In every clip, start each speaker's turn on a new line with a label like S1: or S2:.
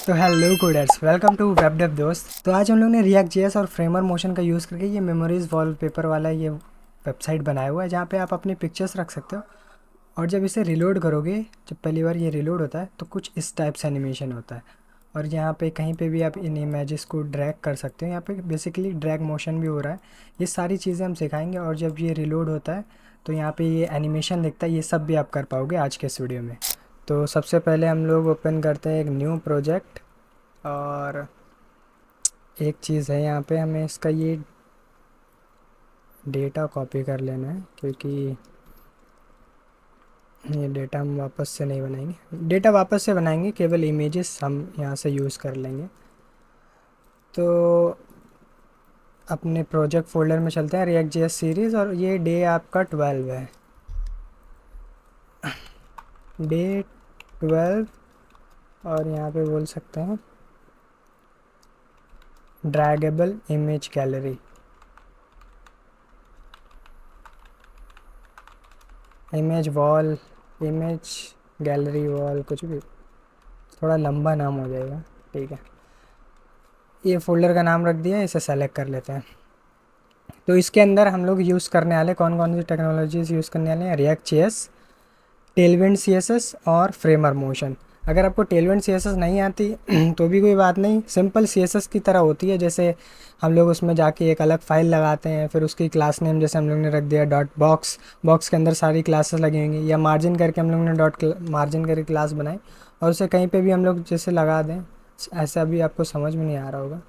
S1: तो hello coders, welcome to web dev दोस्त। तो आज हम लोग ने रिएक्ट जेएस और फ्रेमर मोशन का यूज़ करके ये मेमोरीज वॉलपेपर वाला ये वेबसाइट बनाया हुआ है जहाँ पे आप अपनी पिक्चर्स रख सकते हो। और जब इसे रिलोड करोगे, जब पहली बार ये रिलोड होता है तो कुछ इस टाइप से एनिमेशन होता है। और यहाँ पे कहीं पे भी आप इन इमेजेस को ड्रैग कर सकते हो। यहाँ पे बेसिकली ड्रैग मोशन भी हो रहा है। ये सारी चीज़ें हम सिखाएंगे। और जब ये रिलोड होता है तो यहाँ पे ये एनिमेशन दिखता है। ये सब भी आप कर पाओगे आज के इस वीडियो में। तो सबसे पहले हम लोग ओपन करते हैं एक न्यू प्रोजेक्ट। और एक चीज़ है, यहाँ पे हमें इसका ये डेटा कॉपी कर लेना है, क्योंकि ये डेटा हम वापस से नहीं बनाएंगे। डेटा वापस से बनाएंगे, केवल इमेजेस हम यहाँ से यूज़ कर लेंगे। तो अपने प्रोजेक्ट फोल्डर में चलते हैं, रिएक्ट जेएस सीरीज़। और ये डे आपका 12 है, डे 12। और यहाँ पे बोल सकते हैं draggable image gallery, image wall, image gallery wall, कुछ भी। थोड़ा लंबा नाम हो जाएगा, ठीक है। ये फोल्डर का नाम रख दिया, इसे सेलेक्ट कर लेते हैं। तो इसके अंदर हम लोग यूज़ करने वाले कौन कौन सी टेक्नोलॉजीज़ यूज़ करने वाले हैं? रिएक्ट जेएस, टेलविंड सीएसएस और फ्रेमर मोशन। अगर आपको टेलविंड सीएसएस नहीं आती तो भी कोई बात नहीं, सिंपल सीएसएस की तरह होती है। जैसे हम लोग उसमें जाके एक अलग फाइल लगाते हैं, फिर उसकी क्लास नेम जैसे हम लोग ने रख दिया डॉट बॉक्स, बॉक्स के अंदर सारी क्लासेस लगी होंगी। या मार्जिन करके हम लोग ने डॉट मार्जिन करके क्लास बनाई और उसे कहीं पे भी हम लोग जैसे लगा दें। ऐसा भी आपको समझ में नहीं आ रहा होगा।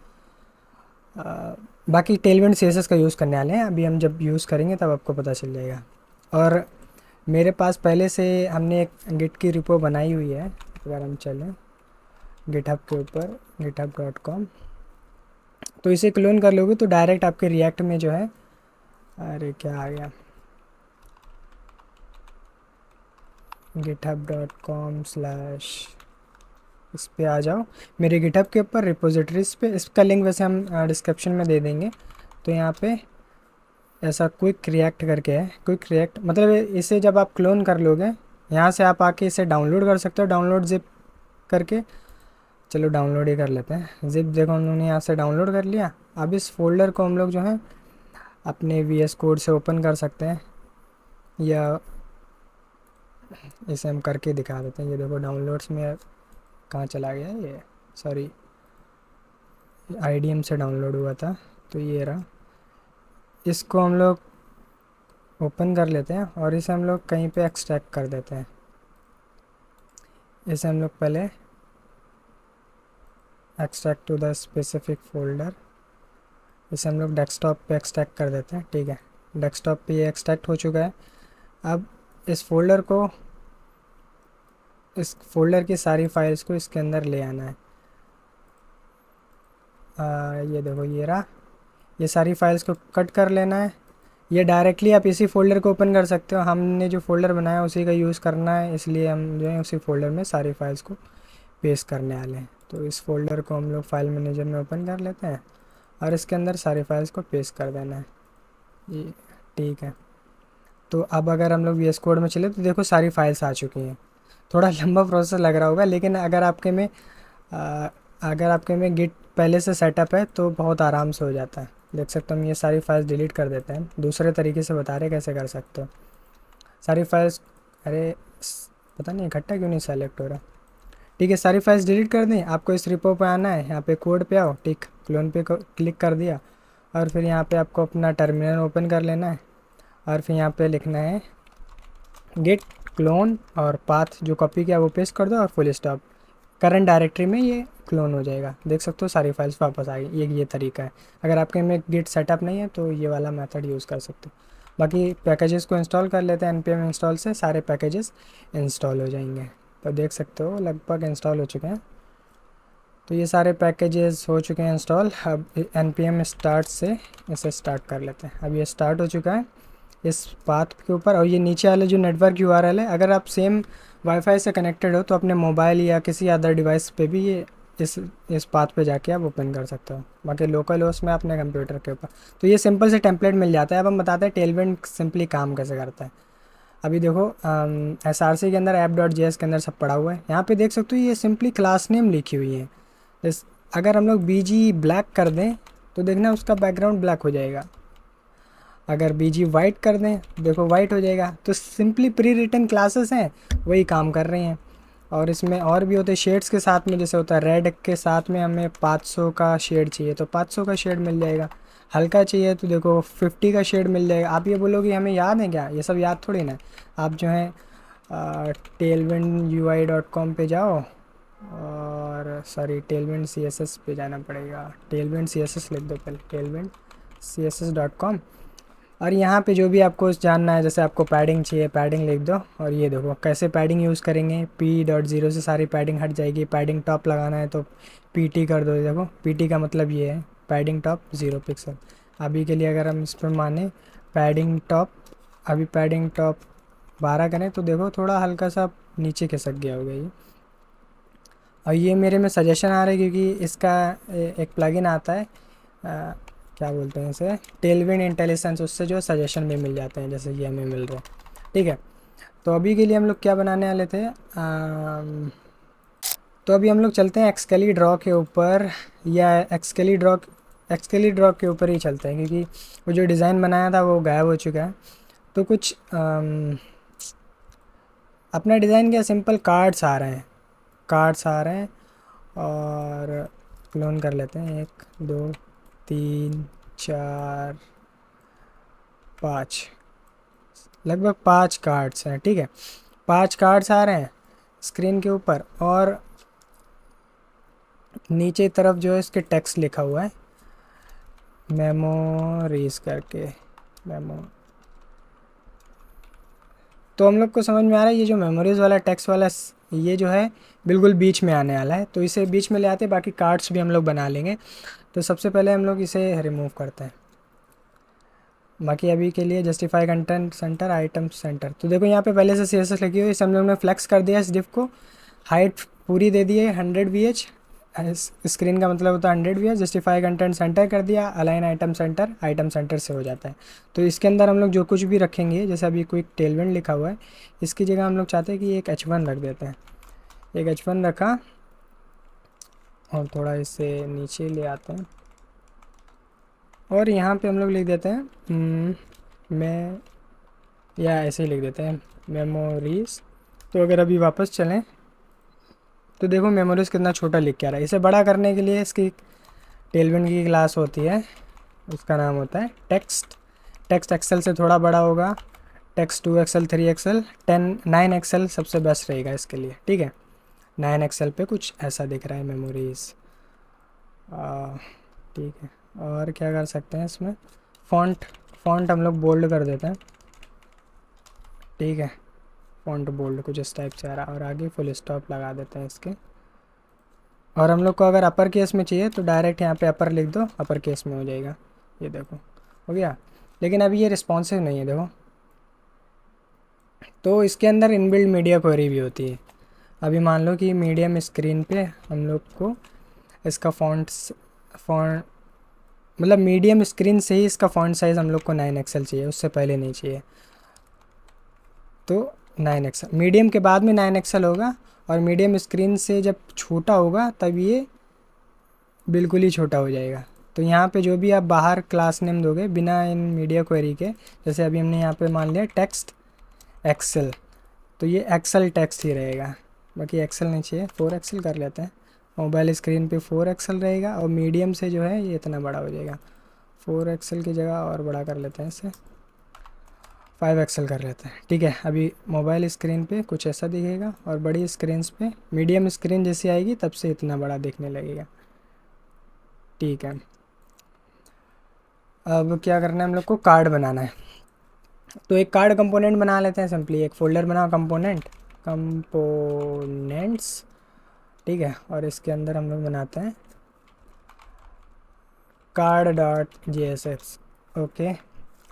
S1: बाकी टेलविंड सीएसएस का यूज़ करने वाले हैं। अभी हम जब यूज़ करेंगे तब आपको पता चल जाएगा। और मेरे पास पहले से हमने एक गिट की रिपो बनाई हुई है। अगर हम चलें गिटहब के ऊपर, github.com, तो इसे क्लोन कर लोगे तो डायरेक्ट आपके रिएक्ट में जो है, अरे क्या आ गया, github.com/ इस पे आ जाओ, मेरे गिटहब के ऊपर रिपोजिटरीज पे। इसका लिंक वैसे हम डिस्क्रिप्शन में दे देंगे। तो यहाँ पे ऐसा क्विक रिएक्ट करके है। क्विक रिएक्ट मतलब इसे जब आप क्लोन कर लोगे, यहाँ से आप आके इसे डाउनलोड कर सकते हो, डाउनलोड जिप करके। चलो डाउनलोड ही कर लेते हैं। जिप देखो हम लोगों ने यहाँ से डाउनलोड कर लिया। अब इस फोल्डर को हम लोग जो है अपने VS कोड से ओपन कर सकते हैं, या इसे हम करके दिखा देते हैं। ये देखो डाउनलोड्स में कहाँ चला गया ये, सॉरी, IDM से डाउनलोड हुआ था, तो ये रहा। इसको हम लोग ओपन कर लेते हैं और इसे हम लोग कहीं पे एक्सट्रैक्ट कर देते हैं। इसे हम लोग पहले extract to the specific folder, इसे हम लोग डेस्कटॉप पे एक्सट्रैक्ट कर देते हैं, ठीक है। डेस्कटॉप पे ये एक्सट्रैक्ट हो चुका है। अब इस फोल्डर को, इस फोल्डर की सारी फाइल्स को इसके अंदर ले आना है। ये देखो ये रहा, ये सारी फाइल्स को कट कर लेना है। ये डायरेक्टली आप इसी फोल्डर को ओपन कर सकते हो। हमने जो फोल्डर बनाया उसी का यूज़ करना है, इसलिए हम जो है उसी फोल्डर में सारी फाइल्स को पेस्ट करने वाले हैं। तो इस फोल्डर को हम लोग फाइल मैनेजर में ओपन कर लेते हैं और इसके अंदर सारी फाइल्स को पेस्ट कर देना है, ये ठीक है। तो अब अगर हम लोग VS कोड में चले तो देखो सारी फाइल्स आ चुकी हैं। थोड़ा लंबा प्रोसेस लग रहा होगा, लेकिन आ, अगर आपके में गिट पहले से सेटअप है तो बहुत आराम से हो जाता है। देख सकते हो हम ये सारी फाइल्स डिलीट कर देते हैं। दूसरे तरीके से बता रहे कैसे कर सकते हो सारी फाइल्स। अरे पता नहीं इकट्ठा क्यों नहीं सेलेक्ट हो रहा। ठीक है, सारी फाइल्स डिलीट कर दी। आपको इस रिपो पे आना है, यहाँ पे कोड पे आओ, ठीक, क्लोन पे क्लिक कर दिया। और फिर यहाँ पे आपको अपना टर्मिनल ओपन कर लेना है और फिर यहाँ पे लिखना है गिट क्लोन, और पाथ जो कॉपी किया वो पेस्ट कर दो और फुल स्टॉप। करंट डायरेक्टरी में ये क्लोन हो जाएगा। देख सकते हो सारी फाइल्स वापस आ गई। ये तरीका है। अगर आपके में गिट सेटअप नहीं है तो ये वाला मेथड यूज़ कर सकते हो। बाकी पैकेजेस को इंस्टॉल कर लेते हैं। npm इंस्टॉल से सारे पैकेजेस इंस्टॉल हो जाएंगे। तो देख सकते हो लगभग इंस्टॉल हो चुके हैं। तो ये सारे पैकेजेस हो चुके हैं इंस्टॉल। अब npm स्टार्ट से इसे स्टार्ट कर लेते हैं। अब ये स्टार्ट हो चुका है इस पाथ के ऊपर। और ये नीचे वाले जो नेटवर्क URL है, अगर आप सेम वाईफाई से कनेक्टेड हो तो अपने मोबाइल या किसी अदर डिवाइस पे भी ये इस पाथ पे जाके आप ओपन कर सकते हो। बाकी लोकल होस्ट में अपने कंप्यूटर के ऊपर। तो ये सिंपल से टेम्पलेट मिल जाता है। अब हम बताते हैं टेलविंड सिंपली काम कैसे करता है। अभी देखो SRC के अंदर app.js के अंदर सब पड़ा हुआ है। यहाँ पे देख सकते हो ये सिंपली क्लास नेम लिखी हुई है। इस अगर हम लोग बीजी ब्लैक कर दें तो देखना उसका बैकग्राउंड ब्लैक हो जाएगा, अगर बीजी वाइट कर दें देखो वाइट हो जाएगा। तो सिंपली प्री रिटन क्लासेस हैं वही काम कर रही हैं। और इसमें और भी होते हैं शेड्स के साथ में, जैसे होता है रेड के साथ में हमें 500 का शेड चाहिए तो 500 का शेड मिल जाएगा, हल्का चाहिए तो देखो 50 का शेड मिल जाएगा। आप ये बोलोगे हमें याद है क्या, ये सब याद थोड़ी ना। आप जो है tailwindui.com पे जाओ, और sorry Tailwind C S S पे जाना पड़ेगा, टेलविंड सी एस एस लिख दो पहले, tailwindcss.com। और यहाँ पे जो भी आपको जानना है, जैसे आपको पैडिंग चाहिए पैडिंग लिख दो, और ये देखो कैसे पैडिंग यूज़ करेंगे, P.0 से सारी पैडिंग हट जाएगी। पैडिंग टॉप लगाना है तो PT कर दो, देखो PT का मतलब ये है पैडिंग टॉप 0 पिक्सल। अभी के लिए अगर हम इस पर माने पैडिंग टॉप, अभी पैडिंग टॉप 12 करें तो देखो थोड़ा हल्का सा नीचे खिसक गया होगा ये। और ये मेरे में सजेशन आ रहा है क्योंकि इसका एक प्लगइन आता है, क्या बोलते हैं इसे, टेलविंड इंटेलिजेंस, उससे जो सजेशन भी मिल जाते हैं जैसे ये हमें मिल रहे हैं। ठीक है, तो अभी के लिए हम लोग क्या बनाने वाले थे, तो अभी हम लोग चलते हैं एक्सकेली ड्रॉ के ऊपर, या एक्सकेली ड्रॉ के ऊपर ही चलते हैं क्योंकि वो जो डिज़ाइन बनाया था वो गायब हो चुका है। तो कुछ अपना डिज़ाइन क्या, सिंपल कार्ड्स आ रहे हैं, कार्ड्स आ रहे हैं, और क्लोन कर लेते हैं 1 2 3 4 5, लगभग 5 कार्ड्स हैं। ठीक है, 5 कार्ड्स आ रहे हैं स्क्रीन के ऊपर, और नीचे तरफ जो है इसके टेक्स्ट लिखा हुआ है मेमोरीज करके, मेमो। तो हम लोग को समझ में आ रहा है ये जो मेमोरीज वाला टेक्स्ट वाला ये जो है बिल्कुल बीच में आने वाला है, तो इसे बीच में ले आते, बाकी कार्ड्स भी हम लोग बना लेंगे। तो सबसे पहले हम लोग इसे रिमूव करते हैं, बाकी अभी के लिए justify content centre item centre. तो देखो यहाँ पे पहले से CSS लगी हुई है, इसे हम लोग ने फ्लेक्स कर दिया इस डिव को, हाइट पूरी दे दी है 100 VH, स्क्रीन का मतलब होता है 100 VH, जस्टिफाई कंटेंट सेंटर कर दिया, अलाइन आइटम सेंटर से हो जाता है। तो इसके अंदर हम लोग जो कुछ भी रखेंगे, जैसे अभी कोई टेलविंड लिखा हुआ है, इसकी जगह हम लोग चाहते हैं कि एक H1 रख देते हैं, एक H1 रखा, और थोड़ा इसे नीचे ले आते हैं, और यहाँ पे हम लोग लिख देते हैं मैं, या ऐसे ही लिख देते हैं मेमोरीज। तो अगर अभी वापस चलें तो देखो मेमोरीज कितना छोटा लिख के आ रहा है। इसे बड़ा करने के लिए इसकी टेलविंड की क्लास होती है, उसका नाम होता है टेक्स्ट। टेक्स्ट एक्सेल से थोड़ा बड़ा होगा, टेक्स्ट 2 XL 3 XL 9 XL सबसे बेस्ट रहेगा इसके लिए। ठीक है, 9 XL पे कुछ ऐसा दिख रहा है मेमोरीज। ठीक है, और क्या कर सकते हैं इसमें, फ़ॉन्ट, फ़ॉन्ट हम लोग बोल्ड कर देते हैं। ठीक है, फ़ॉन्ट बोल्ड कुछ इस टाइप से आ रहा है, और आगे फुल स्टॉप लगा देते हैं इसके। और हम लोग को अगर अपर केस में चाहिए तो डायरेक्ट यहाँ पे अपर लिख दो, अपर केस में हो जाएगा, ये देखो हो गया। लेकिन अभी ये रिस्पॉन्सिव नहीं है देखो, तो इसके अंदर इनबिल्ड मीडिया क्वेरी भी होती है। अभी मान लो कि मीडियम स्क्रीन पे हम लोग को इसका फॉन्ट मतलब मीडियम स्क्रीन से ही इसका फॉन्ट साइज़ हम लोग को 9 XL चाहिए, उससे पहले नहीं चाहिए। तो 9 XL, मीडियम के बाद में 9 XL होगा, और मीडियम स्क्रीन से जब छोटा होगा तब ये बिल्कुल ही छोटा हो जाएगा। तो यहाँ पे जो भी आप बाहर क्लास नेम दोगे बिना इन मीडिया क्वेरी के, जैसे अभी हमने यहाँ पे मान लिया टेक्स्ट एक्सेल, तो ये एक्सेल टेक्स्ट ही रहेगा, बाकी एक्सेल नहीं चाहिए, 4 XL कर लेते हैं। मोबाइल स्क्रीन पे 4 XL रहेगा, और मीडियम से जो है ये इतना बड़ा हो जाएगा, 4 XL की जगह और बड़ा कर लेते हैं इसे, 5 XL कर लेते हैं। ठीक है, अभी मोबाइल स्क्रीन पे कुछ ऐसा दिखेगा, और बड़ी स्क्रीन पे मीडियम स्क्रीन जैसी आएगी तब से इतना बड़ा दिखने लगेगा। ठीक है, अब क्या करना है, हम लोग को कार्ड बनाना है। तो एक कार्ड कंपोनेंट बना लेते हैं सिंपली, एक फ़ोल्डर बनाओ कंपोनेंट्स। ठीक है, और इसके अंदर हम लोग बनाते हैं card.jsx। ओके,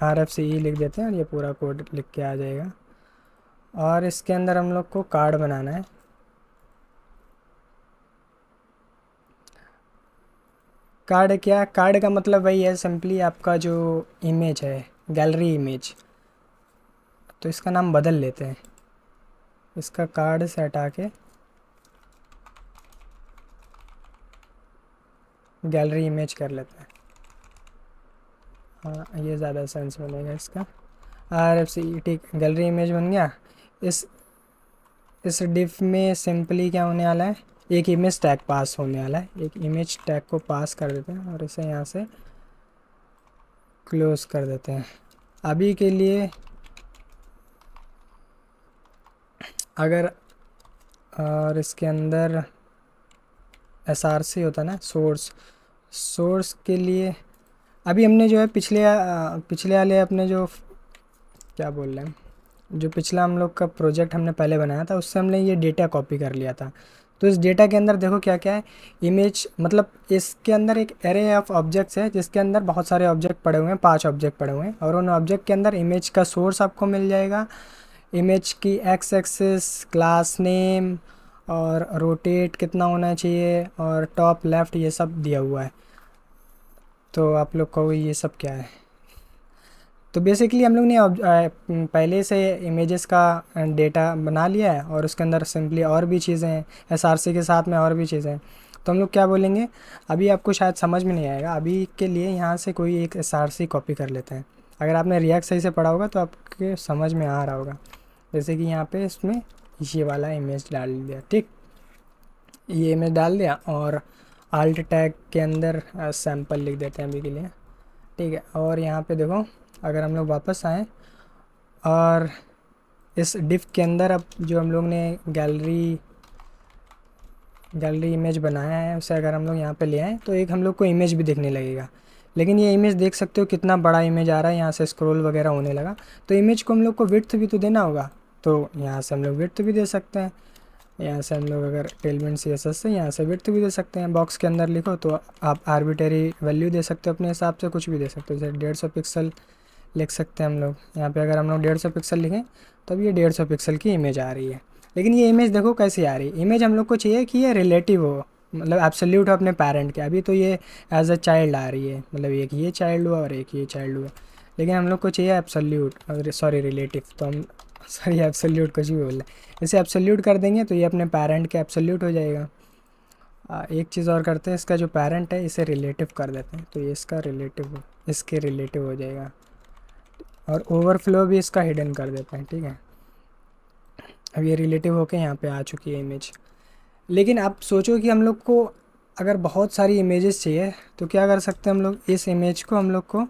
S1: RFCE लिख देते हैं, और ये पूरा कोड लिख के आ जाएगा। और इसके अंदर हम लोग को कार्ड बनाना है। कार्ड क्या, कार्ड का मतलब वही है सिंपली आपका जो इमेज है, गैलरी इमेज। तो इसका नाम बदल लेते हैं, इसका कार्ड से हटा के गैलरी इमेज कर लेते हैं। हाँ ये ज़्यादा सेंस बनेगा इसका। RFC ठीक, गैलरी इमेज बन गया। इस इस डिफ में सिंपली क्या होने वाला है, एक इमेज टैग पास होने वाला है। एक इमेज टैग को पास कर देते हैं और इसे यहाँ से क्लोज कर देते हैं अभी के लिए। अगर और इसके अंदर SRC होता ना, सोर्स के लिए अभी हमने जो है पिछले वाले अपने जो क्या बोल रहे हैं, जो पिछला हम लोग का प्रोजेक्ट हमने पहले बनाया था उससे हमने ये डेटा कॉपी कर लिया था। तो इस डेटा के अंदर देखो क्या क्या है, इमेज मतलब इसके अंदर एक एरे ऑफ ऑब्जेक्ट्स है जिसके अंदर बहुत सारे ऑब्जेक्ट पड़े हुए हैं, 5 ऑब्जेक्ट पड़े हुए हैं और उन ऑब्जेक्ट के अंदर इमेज का सोर्स आपको मिल जाएगा, इमेज की एक्स एक्सिस, क्लास नेम और रोटेट कितना होना चाहिए और टॉप लेफ़्ट ये सब दिया हुआ है। तो आप लोग कहो ये सब क्या है। तो बेसिकली हम लोग ने पहले से इमेजेस का डेटा बना लिया है और उसके अंदर सिंपली और भी चीज़ें हैं, SRC के साथ में और भी चीज़ें हैं। तो हम लोग क्या बोलेंगे, अभी आपको शायद समझ में नहीं आएगा, अभी के लिए यहाँ से कोई एक SRC कॉपी कर लेते हैं। अगर आपने रिएक्ट सही से पढ़ा होगा तो आपके समझ में आ रहा होगा। जैसे कि यहाँ पे इसमें ये वाला इमेज डाल दिया, ठीक, ये इमेज डाल दिया और आल्ट टैग के अंदर सैम्पल लिख देते हैं अभी के लिए, ठीक है। और यहाँ पे देखो अगर हम लोग वापस आएँ और इस डिफ के अंदर अब जो हम लोग ने गैलरी इमेज बनाया है उसे अगर हम लोग यहाँ पे ले आएँ तो एक हम लोग को इमेज भी दिखने लगेगा। लेकिन ये इमेज देख सकते हो कितना बड़ा इमेज आ रहा है, यहाँ से स्क्रॉल वगैरह होने लगा। तो इमेज को हम लोग को विड्थ भी तो देना होगा, तो यहाँ से हम लोग विड्थ भी दे सकते हैं। यहाँ से हम लोग अगर टेलमेंट CSS से यहाँ से विड्थ भी दे सकते हैं। बॉक्स के अंदर लिखो तो आप आर्बिटरी वैल्यू दे सकते हो अपने हिसाब से, कुछ भी दे सकते हो। जैसे 150 पिक्सल लिख सकते हैं हम लोग। यहाँ पे अगर हम लोग 150 पिक्सल लिखें तो अब ये 150 पिक्सल की इमेज आ रही है। लेकिन ये इमेज देखो कैसी आ रही है, इमेज हम लोग को चाहिए कि ये रिलेटिव हो, मतलब एब्सोल्यूट हो अपने पेरेंट के। अभी तो ये एज अ चाइल्ड आ रही है, मतलब एक ये चाइल्ड हुआ और एक ये चाइल्ड हुआ। लेकिन हम लोग को चाहिए एब्सोल्यूट, सॉरी रिलेटिव, तो हम सॉरी एब्सोल्यूट कुछ भी बोल रहे हैं। इसे एब्सोल्यूट कर देंगे तो ये अपने पेरेंट के एब्सोल्यूट हो जाएगा। एक चीज़ और करते हैं, इसका जो पेरेंट है इसे रिलेटिव कर देते हैं तो ये इसका रिलेटिव, इसके रिलेटिव हो जाएगा। और ओवरफ्लो भी इसका हिडन कर देते हैं, ठीक है। अब ये रिलेटिव होके यहाँ पे आ चुकी है इमेज। लेकिन आप सोचो कि हम लोग को अगर बहुत सारी इमेजेस चाहिए तो क्या कर सकते हैं हम लोग, इस इमेज को हम लोग को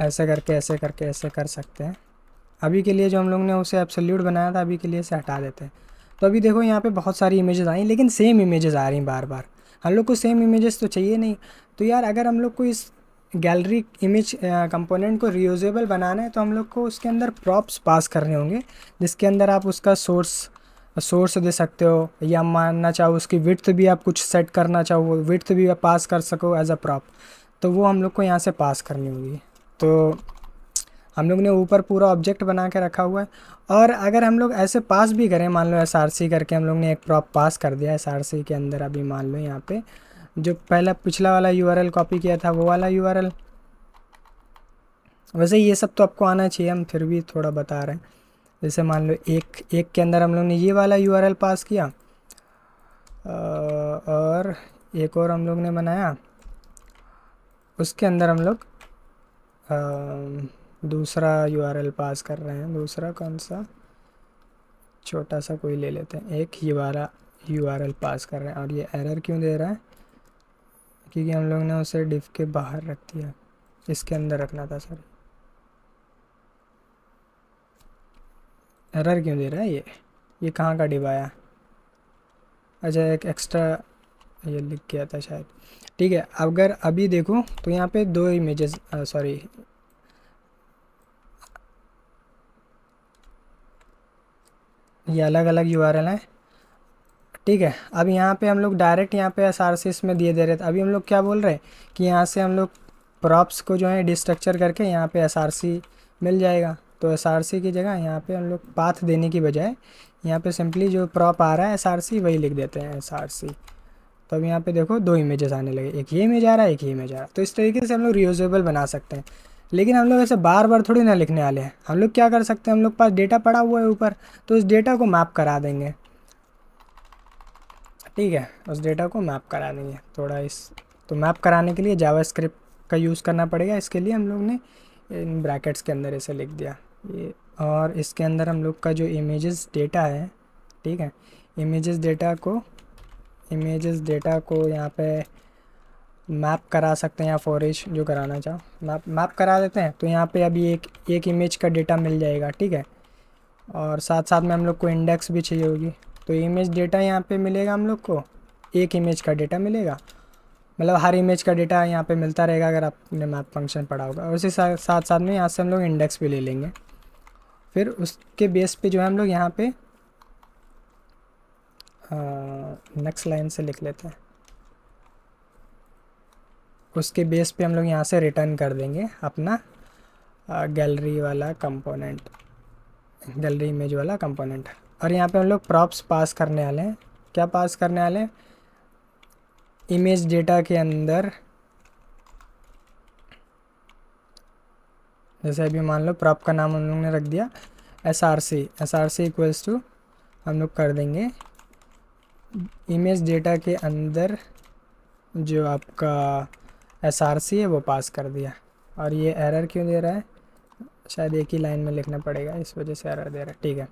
S1: ऐसे करके ऐसे करके ऐसे कर सकते हैं। अभी के लिए जो हम लोग ने उसे एब्सोल्यूट बनाया था, अभी के लिए इसे हटा देते हैं। तो अभी देखो यहाँ पे बहुत सारी इमेजेस आई लेकिन सेम इमेजेस आ रही हैं बार बार। हम लोग को सेम इमेजेस तो चाहिए नहीं। तो यार अगर हम लोग को इस गैलरी इमेज कंपोनेंट को रीयूजेबल बनाना है तो हम लोग को उसके अंदर प्रॉप्स पास करने होंगे, जिसके अंदर आप उसका सोर्स दे सकते हो, या मानना चाहो उसकी विड्थ भी आप कुछ सेट करना चाहो, विड्थ भी आप पास कर सको एज अ प्रॉप। तो वो हम लोग को यहाँ से पास करनी होगी। तो हम लोग ने ऊपर पूरा ऑब्जेक्ट बना के रखा हुआ है। और अगर हम लोग ऐसे पास भी करें, मान लो SRC करके हम लोग ने एक प्रॉप पास कर दिया SRC के अंदर, अभी मान लो यहाँ पे जो पहला पिछला वाला URL कॉपी किया था वो वाला URL। वैसे ये सब तो आपको आना चाहिए, हम फिर भी थोड़ा बता रहे हैं। जैसे मान लो एक के अंदर हम लोग ने ये वाला URL पास किया, और एक और हम लोग ने बनाया, उसके अंदर हम लोग दूसरा URL पास कर रहे हैं। दूसरा कौन सा, छोटा सा कोई ले लेते हैं। एक ये वाला URL पास कर रहे हैं। और ये एरर क्यों दे रहा है, क्योंकि हम लोग ने उसे डिफ के बाहर रख दिया, इसके अंदर रखना था। सॉरी, एरर क्यों दे रहा है ये कहाँ का डिव आया। अच्छा एक एक्स्ट्रा ये लिख गया था शायद, ठीक है। अगर अभी देखो तो यहाँ पे 2 इमेजेस, सॉरी ये अलग अलग URL हैं, ठीक है। अब यहाँ पे हम लोग डायरेक्ट यहाँ पे SRC में दिए दे रहे थे। अभी हम लोग क्या बोल रहे हैं कि यहाँ से हम लोग प्रॉप्स को जो है डिस्ट्रक्चर करके यहाँ पे SRC मिल जाएगा। तो SRC की जगह यहाँ पे हम लोग पाथ देने की बजाय यहाँ पे सिंपली जो प्रॉप आ रहा है SRC वही लिख देते हैं SRC। तो अब यहाँ पे देखो 2 इमेजेस आने लगे, एक ये इमेज आ रहा है, एक ये इमेज आ रहा है। तो इस तरीके से हम लोग रियूजेबल बना सकते हैं। लेकिन हम लोग ऐसे बार बार थोड़ी ना लिखने वाले हैं। हम लोग क्या कर सकते हैं, हम लोग पास डेटा पड़ा हुआ है ऊपर, तो इस डेटा को मैप करा देंगे, ठीक है, उस डेटा को मैप करा देंगे थोड़ा इस। तो मैप कराने के लिए जावास्क्रिप्ट का यूज़ करना पड़ेगा, इसके लिए हम लोग ने इन ब्रैकेट्स के अंदर ऐसे लिख दिया ये। और इसके अंदर हम लोग का जो इमेजेस डेटा है, ठीक है, इमेजेस डेटा को यहाँ पे मैप करा सकते हैं या फॉरेज जो कराना चाहो मैप करा देते हैं। तो यहाँ पे अभी एक इमेज का डेटा मिल जाएगा, ठीक है। और साथ साथ में हम लोग को इंडेक्स भी चाहिए होगी, तो इमेज डेटा यहाँ पे मिलेगा हम लोग को, एक इमेज का डेटा मिलेगा, मतलब हर इमेज का डेटा यहाँ पे मिलता रहेगा अगर आपने मैप फंक्शन पढ़ा होगा। और उसी साथ साथ में यहाँ से हम लोग इंडेक्स भी ले लेंगे। फिर उसके बेस पे जो है हम लोग यहाँ पे नेक्स्ट लाइन से लिख लेते हैं, उसके बेस पे हम लोग यहाँ से रिटर्न कर देंगे अपना गैलरी वाला कंपोनेंट, गैलरी इमेज वाला कंपोनेंट। और यहाँ पे हम लोग प्रॉप्स पास करने वाले हैं। क्या पास करने वाले हैं? इमेज डेटा के अंदर जैसे अभी मान लो प्रॉप का नाम हम लोग ने रख दिया SRC इक्वल्स टू हम लोग कर देंगे इमेज डेटा के अंदर जो आपका SRC है वो पास कर दिया। और ये एरर क्यों दे रहा है? शायद एक ही लाइन में लिखना पड़ेगा, इस वजह से एरर दे रहा है। ठीक है,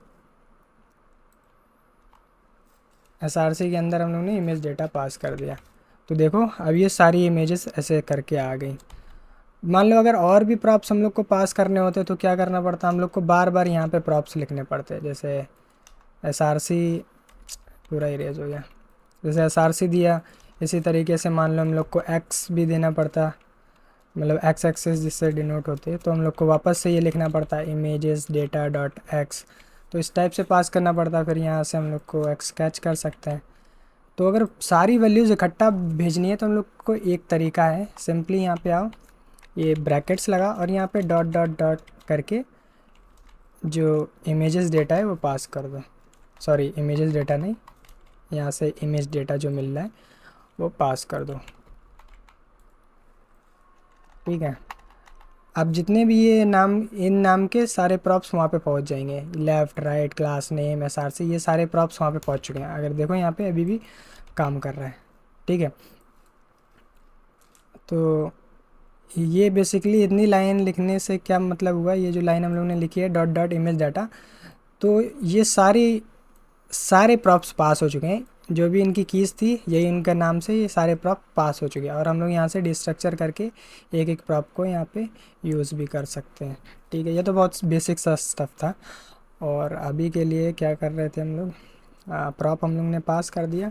S1: SRC के अंदर हम लोग ने इमेज डेटा पास कर दिया। तो देखो अब ये सारी इमेजेस ऐसे करके आ गई। मान लो अगर और भी प्रॉप्स हम लोग को पास करने होते तो क्या करना पड़ता, हम लोग को बार बार यहाँ पे प्रॉप्स लिखने पड़ते। जैसे SRC पूरा इरेज हो गया, जैसे SRC दिया, इसी तरीके से मान लो हम लोग को X भी देना पड़ता, मतलब X एक्सेस जिससे डिनोट होते हैं। तो हम लोग को वापस से ये लिखना पड़ता है इमेजेस डेटा डॉट एक्स, तो इस टाइप से पास करना पड़ता। फिर यहाँ से हम लोग को X कैच कर सकते हैं। तो अगर सारी वैल्यूज़ इकट्ठा भेजनी है तो हम लोग को एक तरीका है, सिंपली यहाँ पे आओ, ये ब्रैकेट्स लगा और यहाँ पे डॉट डॉट डॉट करके जो इमेजेस डेटा है वो पास कर दो। सॉरी, इमेजेस डेटा नहीं, यहाँ से इमेज डेटा जो मिल रहा है वो पास कर दो। ठीक है, अब जितने भी ये नाम, इन नाम के सारे प्रॉप्स वहाँ पे पहुँच जाएंगे, left right class name SRC, ये सारे प्रॉप्स वहाँ पे पहुँच चुके हैं। अगर देखो यहाँ पे अभी भी काम कर रहा है। ठीक है, तो ये बेसिकली इतनी लाइन लिखने से क्या मतलब हुआ, ये जो लाइन हम लोग ने लिखी है डॉट डॉट इमेज डाटा, तो ये सारे प्रॉप्स पास हो चुके हैं। जो भी इनकी कीज़ थी यही इनका नाम से ये सारे प्रॉप पास हो चुके हैं। और हम लोग यहाँ से डिस्ट्रक्चर करके एक एक प्रॉप को यहाँ पे यूज़ भी कर सकते हैं। ठीक है, ये तो बहुत बेसिक सा स्टफ था। और अभी के लिए क्या कर रहे थे हम लोग, प्रॉप हम लोग ने पास कर दिया।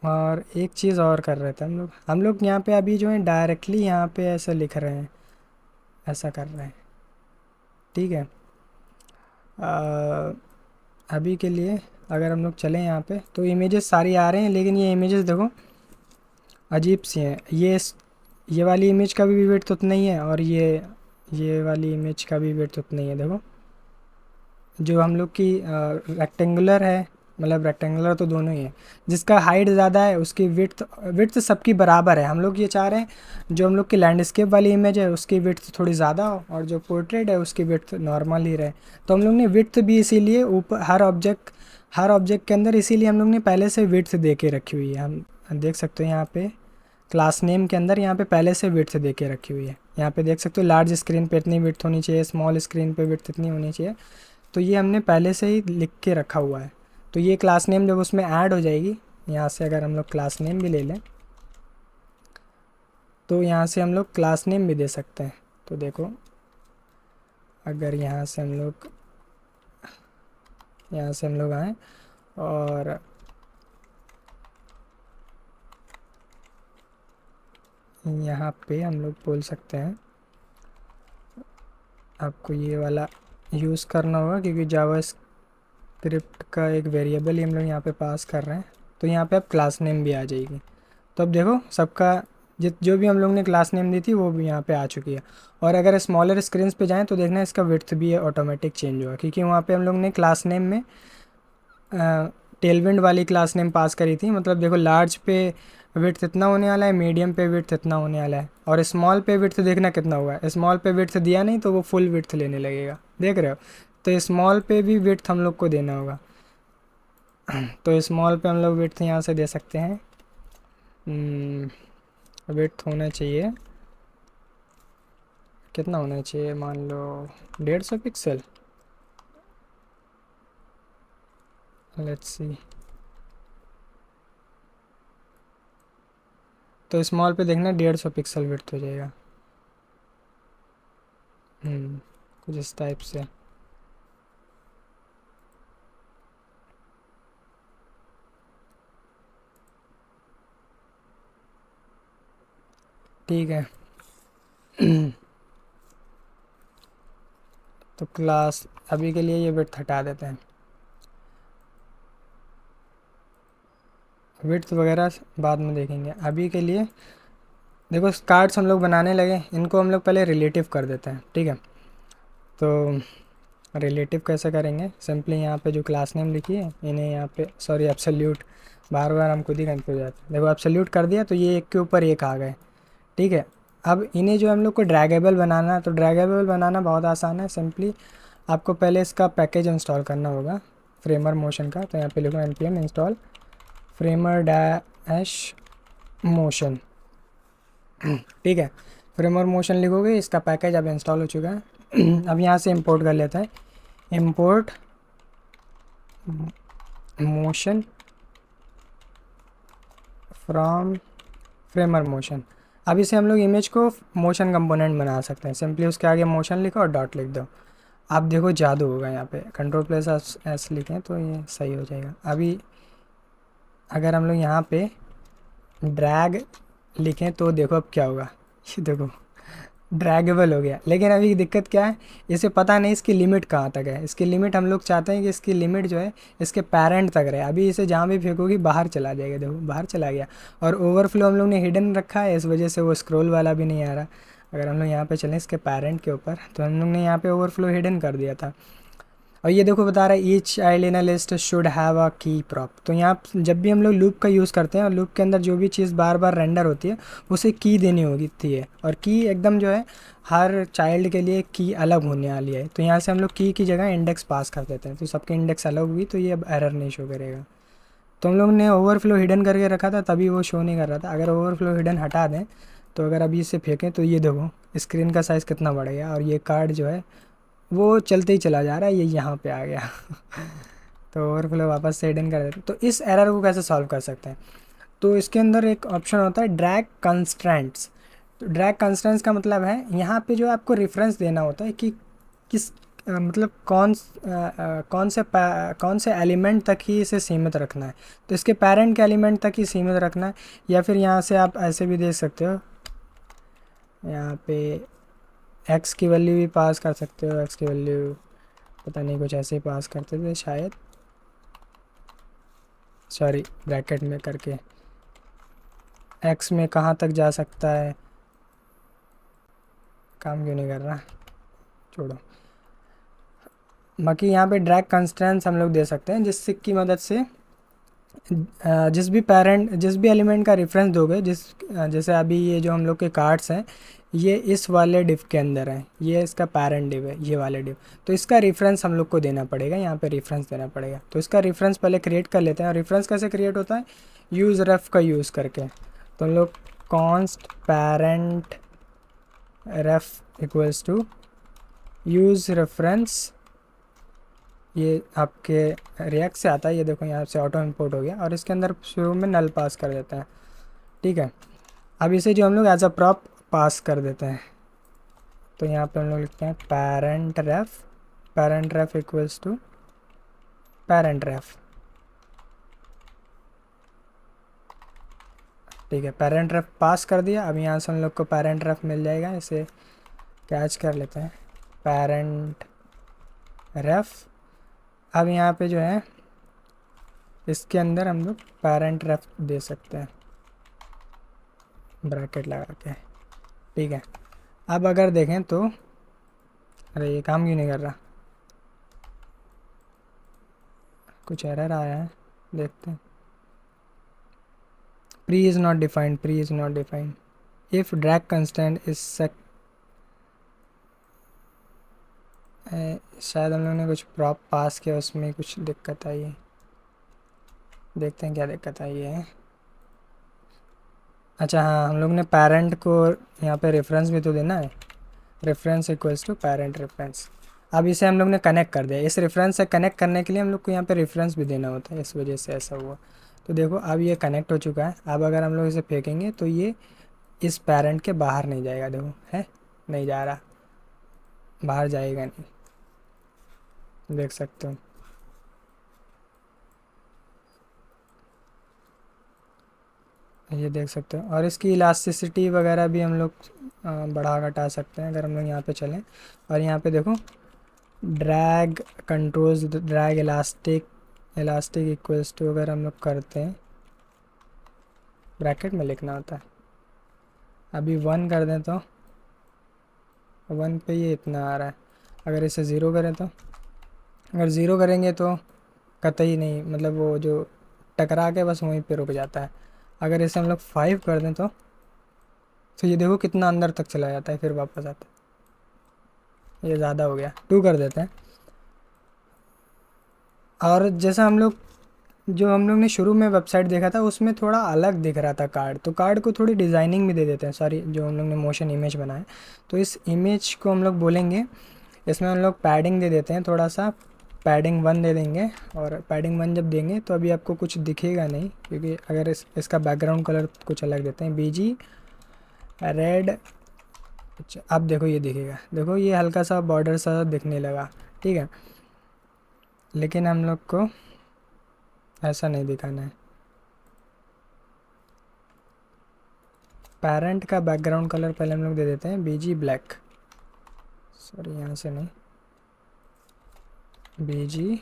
S1: और एक चीज़ और कर रहे थे हम लोग यहाँ पे अभी जो है डायरेक्टली यहाँ पे ऐसा लिख रहे हैं, ऐसा कर रहे हैं। ठीक है, अभी के लिए अगर हम लोग चलें यहाँ पे तो इमेजेस सारी आ रहे हैं, लेकिन ये इमेजेस देखो अजीब सी हैं। ये वाली इमेज का भी विड्थ उतना ही है और ये वाली इमेज का भी विड्थ उतना ही है। देखो जो हम लोग की रेक्टेंगुलर है, मतलब रेक्टेंगुलर तो दोनों ही है, जिसका हाइट ज़्यादा है उसकी विड्थ सबकी बराबर है। हम लोग ये चाह रहे हैं जो हम लोग की लैंडस्केप वाली इमेज है उसकी विड्थ थोड़ी ज़्यादा हो और जो पोर्ट्रेट है उसकी विड्थ नॉर्मल ही रहे। तो हम लोग ने विड्थ भी इसीलिए ऊपर हर ऑब्जेक्ट के अंदर इसीलिए हम लोग ने पहले से विड्थ दे के रखी हुई है। हम देख सकते हो यहाँ पे क्लास नेम के अंदर यहाँ पे पहले से विड्थ दे के रखी हुई है। यहाँ पे देख सकते हो लार्ज स्क्रीन पे इतनी विड्थ होनी चाहिए, स्मॉल स्क्रीन पे विड्थ इतनी होनी चाहिए। तो ये हमने पहले से ही लिख के रखा हुआ है। तो ये क्लास नेम जब उसमें ऐड हो जाएगी, यहाँ से अगर हम लोग क्लास नेम भी ले लें तो यहाँ से हम लोग क्लास नेम भी दे सकते हैं। तो देखो अगर यहाँ से हम लोग आए और यहाँ पे हम लोग बोल सकते हैं, आपको ये वाला यूज़ करना होगा क्योंकि जावास्क्रिप्ट का एक वेरिएबल ही हम लोग यहाँ पे पास कर रहे हैं। तो यहाँ पे अब क्लास नेम भी आ जाएगी। तो अब देखो सबका जो भी हम लोग ने क्लास नेम दी थी वो भी यहाँ पे आ चुकी है। और अगर स्मॉलर स्क्रीन पे जाएं तो देखना इसका विड्थ भी ऑटोमेटिक चेंज होगा, क्योंकि वहाँ पे हम लोग ने क्लास नेम में टेलविंड वाली क्लास नेम पास करी थी। मतलब देखो लार्ज पे विड्थ इतना होने वाला है, मीडियम पे विड्थ इतना होने वाला है, और स्मॉल पे विड्थ देखना कितना हुआ है। स्मॉल पे विड्थ दिया नहीं तो वो फुल विड्थ लेने लगेगा, देख रहे हो। तो स्मॉल पे भी विड्थ हम लोग को देना होगा। तो स्मॉल पे हम लोग विड्थ यहाँ से दे सकते हैं, विड्थ होना चाहिए, कितना होना चाहिए, मान लो 150 पिक्सल। Let's see. तो स्मॉल पे देखना 150 पिक्सल विड्थ हो जाएगा। कुछ इस टाइप से। ठीक है। तो क्लास अभी के लिए ये विड्थ हटा देते हैं, विड्थ वगैरह बाद में देखेंगे। अभी के लिए देखो कार्ड्स हम लोग बनाने लगे, इनको हम लोग पहले रिलेटिव कर देते हैं, ठीक है। तो रिलेटिव कैसे करेंगे, सिंपली यहाँ पे जो क्लास नेम लिखी है इन्हें यहाँ पे, सॉरी एब्सोल्यूट, बार बार हम खुद ही कंफ्यूज जाते हैं। देखो एब्सोल्यूट कर दिया तो ये एक के ऊपर एक आ गए, ठीक है। अब इन्हें जो हम लोग को ड्रैगेबल बनाना है, तो ड्रैगेबल बनाना बहुत आसान है। सिंपली आपको पहले इसका पैकेज इंस्टॉल करना होगा, फ्रेमर मोशन का। तो यहाँ पे लिखो npm install framer dash motion, ठीक है। फ्रेमर मोशन लिखोगे, इसका पैकेज अब इंस्टॉल हो चुका है। अब यहाँ से इंपोर्ट कर लेते हैं, import motion from framer motion. अब इसे हम लोग इमेज को मोशन कंपोनेंट बना सकते हैं, सिंपली उसके आगे मोशन लिखो और डॉट लिख दो। आप देखो जादू होगा, यहाँ पे कंट्रोल प्लस एस लिखें तो ये सही हो जाएगा। अभी अगर हम लोग यहाँ पे ड्रैग लिखें तो देखो अब क्या होगा, ये देखो ड्रैगेबल हो गया। लेकिन अभी दिक्कत क्या है, इसे पता नहीं इसकी लिमिट कहाँ तक है। इसकी लिमिट हम लोग चाहते हैं कि इसकी लिमिट जो है इसके पेरेंट तक रहे। अभी इसे जहाँ भी फेंकोगी बाहर चला जाएगा, देखो बाहर चला गया। और ओवरफ्लो हम लोग ने हिडन रखा है, इस वजह से वो स्क्रॉल वाला भी नहीं आ रहा। अगर हम लोग यहाँ पे चलें इसके पेरेंट के ऊपर, तो हम लोग ने यहाँ पे ओवरफ्लो हिडन कर दिया था। और ये देखो बता रहा है each child in a list should have a की प्रॉप। तो यहाँ जब भी हम लोग लूप का यूज़ करते हैं और लूप के अंदर जो भी चीज़ बार बार रेंडर होती है उसे की देनी होगी थी है। और की एकदम जो है हर चाइल्ड के लिए की अलग होने वाली है। तो यहाँ से हम लोग की जगह इंडेक्स पास कर देते हैं, तो सबके इंडेक्स अलग हुई, तो ये अब एरर नहीं शो करेगा। तो हम लोग ने ओवरफ्लो हिडन करके रखा था तभी वो शो नहीं कर रहा था। अगर ओवरफ्लो हिडन हटा दें तो अगर अभी इसे फेंकें तो ये देखो स्क्रीन का साइज़ कितना बढ़ गया, और ये कार्ड जो है वो चलते ही चला जा रहा है, ये यहाँ पे आ गया। तो ओवरफ्लो वापस से हिडन कर देते हैं। तो इस एरर को कैसे सॉल्व कर सकते हैं, तो इसके अंदर एक ऑप्शन होता है ड्रैग कंस्ट्रेंट्स। तो ड्रैग कंस्ट्रेंट्स का मतलब है यहाँ पे जो आपको रेफरेंस देना होता है कि किस मतलब कौन से एलिमेंट तक ही इसे सीमित रखना है। तो इसके पेरेंट के एलिमेंट तक ही सीमित रखना है, या फिर यहाँ से आप ऐसे भी दे सकते हो, यहाँ पे एक्स की वैल्यू भी पास कर सकते हो। एक्स की वैल्यू पता नहीं कुछ ऐसे ही पास करते थे शायद, सॉरी ब्रैकेट में करके, एक्स में कहाँ तक जा सकता है, काम क्यों नहीं कर रहा, छोड़ो। बाकी यहाँ पे ड्रैग कंस्ट्रेंट्स हम लोग दे सकते हैं जिससे की मदद से जिस भी एलिमेंट का रेफरेंस दोगे, जैसे अभी ये जो हम लोग के कार्ड्स हैं ये इस वाले डिव के अंदर है, ये इसका पेरेंट डिव है, ये वाले डिव। तो इसका रेफरेंस हम लोग को देना पड़ेगा, यहाँ पे रेफरेंस देना पड़ेगा। तो इसका रेफरेंस पहले क्रिएट कर लेते हैं। और रेफरेंस कैसे क्रिएट होता है, यूज़ रेफ का यूज़ करके। तो हम लोग const parent ref equals to use reference, ये आपके रिएक्ट से आता है, ये देखो यहाँ से ऑटो इंपोर्ट हो गया। और इसके अंदर शुरू में नल पास कर देते हैं, ठीक है। अब इसे जो हम लोग एज अ प्रॉप पास कर देते हैं, तो यहाँ पे हम लोग लिखते हैं parent ref equals to parent ref, ठीक है। पेरेंट रेफ पास कर दिया। अब यहाँ से हम लोग को पेरेंट रेफ मिल जाएगा, इसे कैच कर लेते हैं पेरेंट रेफ। अब यहाँ पे जो है इसके अंदर हम लोग पेरेंट रेफ दे सकते हैं ब्रैकेट लगा के, ठीक है। अब अगर देखें तो, अरे ये काम क्यों नहीं कर रहा, कुछ एरर आया है, देखते हैं। Pre is not defined, pre is not defined if drag constant is set. शायद हम लोगों ने कुछ प्रॉप पास किया, उसमें कुछ दिक्कत आई है। देखते हैं क्या दिक्कत आई है। अच्छा हाँ, हम लोग ने पेरेंट को यहाँ पे रेफरेंस भी तो देना है। Reference equals to parent reference. अब इसे हम लोग ने कनेक्ट कर दिया। इस रेफरेंस से कनेक्ट करने के लिए हम लोग को यहाँ पे रेफरेंस भी देना होता है, इस वजह से ऐसा हुआ। तो देखो अब ये कनेक्ट हो चुका है। अब अगर हम लोग इसे फेंकेंगे तो ये इस पेरेंट के बाहर नहीं जाएगा। देखो है, नहीं जा रहा, बाहर जाएगा नहीं, देख सकते हो। ये देख सकते हो। और इसकी इलास्टिसिटी वगैरह भी हम लोग बढ़ा घटा सकते हैं अगर हम लोग यहाँ पे चलें। और यहाँ पे देखो, drag controls drag elastic, elastic equals to अगर हम लोग करते हैं, ब्रैकेट में लिखना होता है। अभी 1 कर दें तो 1 पे ये इतना आ रहा है। अगर इसे ज़ीरो करें तो, अगर ज़ीरो करेंगे तो कतई नहीं, मतलब वो जो टकरा के बस वहीं पे रुक जाता है। अगर इसे हम लोग 5 कर दें तो ये देखो कितना अंदर तक चला जाता है, फिर वापस आता है। ये ज़्यादा हो गया, 2 कर देते हैं। और जैसा हम लोग, जो हम लोग ने शुरू में वेबसाइट देखा था उसमें थोड़ा अलग दिख रहा था कार्ड, तो कार्ड को थोड़ी डिज़ाइनिंग भी दे देते हैं सारी, जो हम लोग ने मोशन इमेज बनाए। तो इस इमेज को हम लोग बोलेंगे, इसमें हम लोग पैडिंग दे देते हैं थोड़ा सा, पैडिंग 1 दे देंगे। और पैडिंग 1 जब देंगे तो अभी आपको कुछ दिखेगा नहीं, क्योंकि अगर इसका बैकग्राउंड कलर कुछ अलग देते हैं, बीजी रेड। अच्छा अब देखो ये दिखेगा, देखो ये हल्का सा बॉर्डर सा दिखने लगा, ठीक है। लेकिन हम लोग को ऐसा नहीं दिखाना है। पेरेंट का बैकग्राउंड कलर पहले हम लोग दे देते हैं बीजी ब्लैक, सॉरी यहाँ से नहीं, बीजी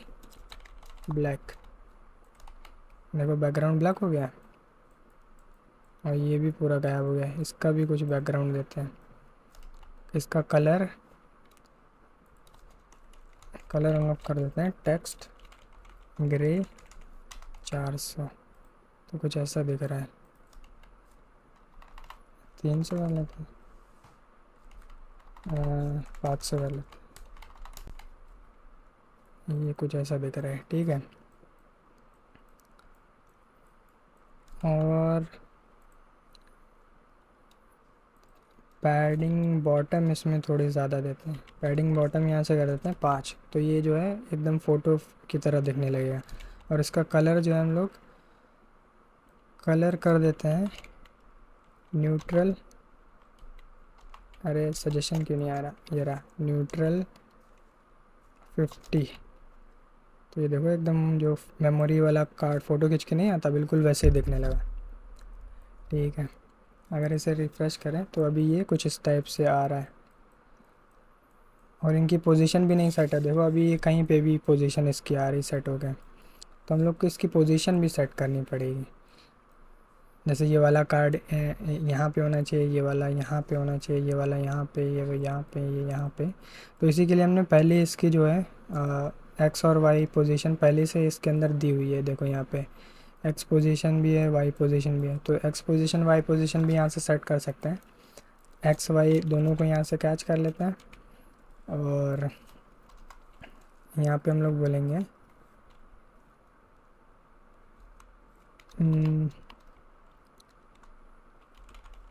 S1: ब्लैक। देखो बैकग्राउंड ब्लैक हो गया, और ये भी पूरा गायब हो गया। इसका भी कुछ बैकग्राउंड देते हैं। इसका कलर, कलर हम लोग कर देते हैं टेक्स्ट ग्रे 400, तो कुछ ऐसा दिख रहा है। 300 कर लेते हैं, 500 कर लेते हैं, ये कुछ ऐसा दिख रहा है, ठीक है। और पैडिंग बॉटम इसमें थोड़ी ज़्यादा देते हैं। पैडिंग बॉटम यहाँ से कर देते हैं 5, तो ये जो है एकदम फ़ोटो की तरह दिखने लगेगा। और इसका कलर जो है हम लोग कलर कर देते हैं न्यूट्रल। अरे सजेशन क्यों नहीं आ रहा, ये रहा न्यूट्रल 50। तो ये देखो एकदम जो मेमोरी वाला कार्ड फ़ोटो खींच के नहीं आता, बिल्कुल वैसे ही दिखने लगा, ठीक है। अगर इसे रिफ़्रेश करें तो अभी ये कुछ इस टाइप से आ रहा है। और इनकी पोजीशन भी नहीं सेट है, देखो अभी ये कहीं पे भी पोजीशन इसकी आ रही सेट हो गए। तो हम लोग को इसकी पोजीशन भी सेट करनी पड़ेगी। जैसे ये वाला कार्ड यहाँ पे होना चाहिए, ये वाला यहाँ पे होना चाहिए, ये वाला यहाँ पे, ये यहाँ पे, ये यहाँ पे। तो इसी के लिए हमने पहले इसकी जो है एक्स और वाई पोजीशन पहले से इसके अंदर दी हुई है। देखो यहाँ पे एक्स पोजीशन भी है, वाई पोजीशन भी है। तो एक्स पोजीशन वाई पोजीशन भी यहाँ से सेट कर सकते हैं। एक्स वाई दोनों को यहाँ से कैच कर लेते हैं। और यहाँ पे हम लोग बोलेंगे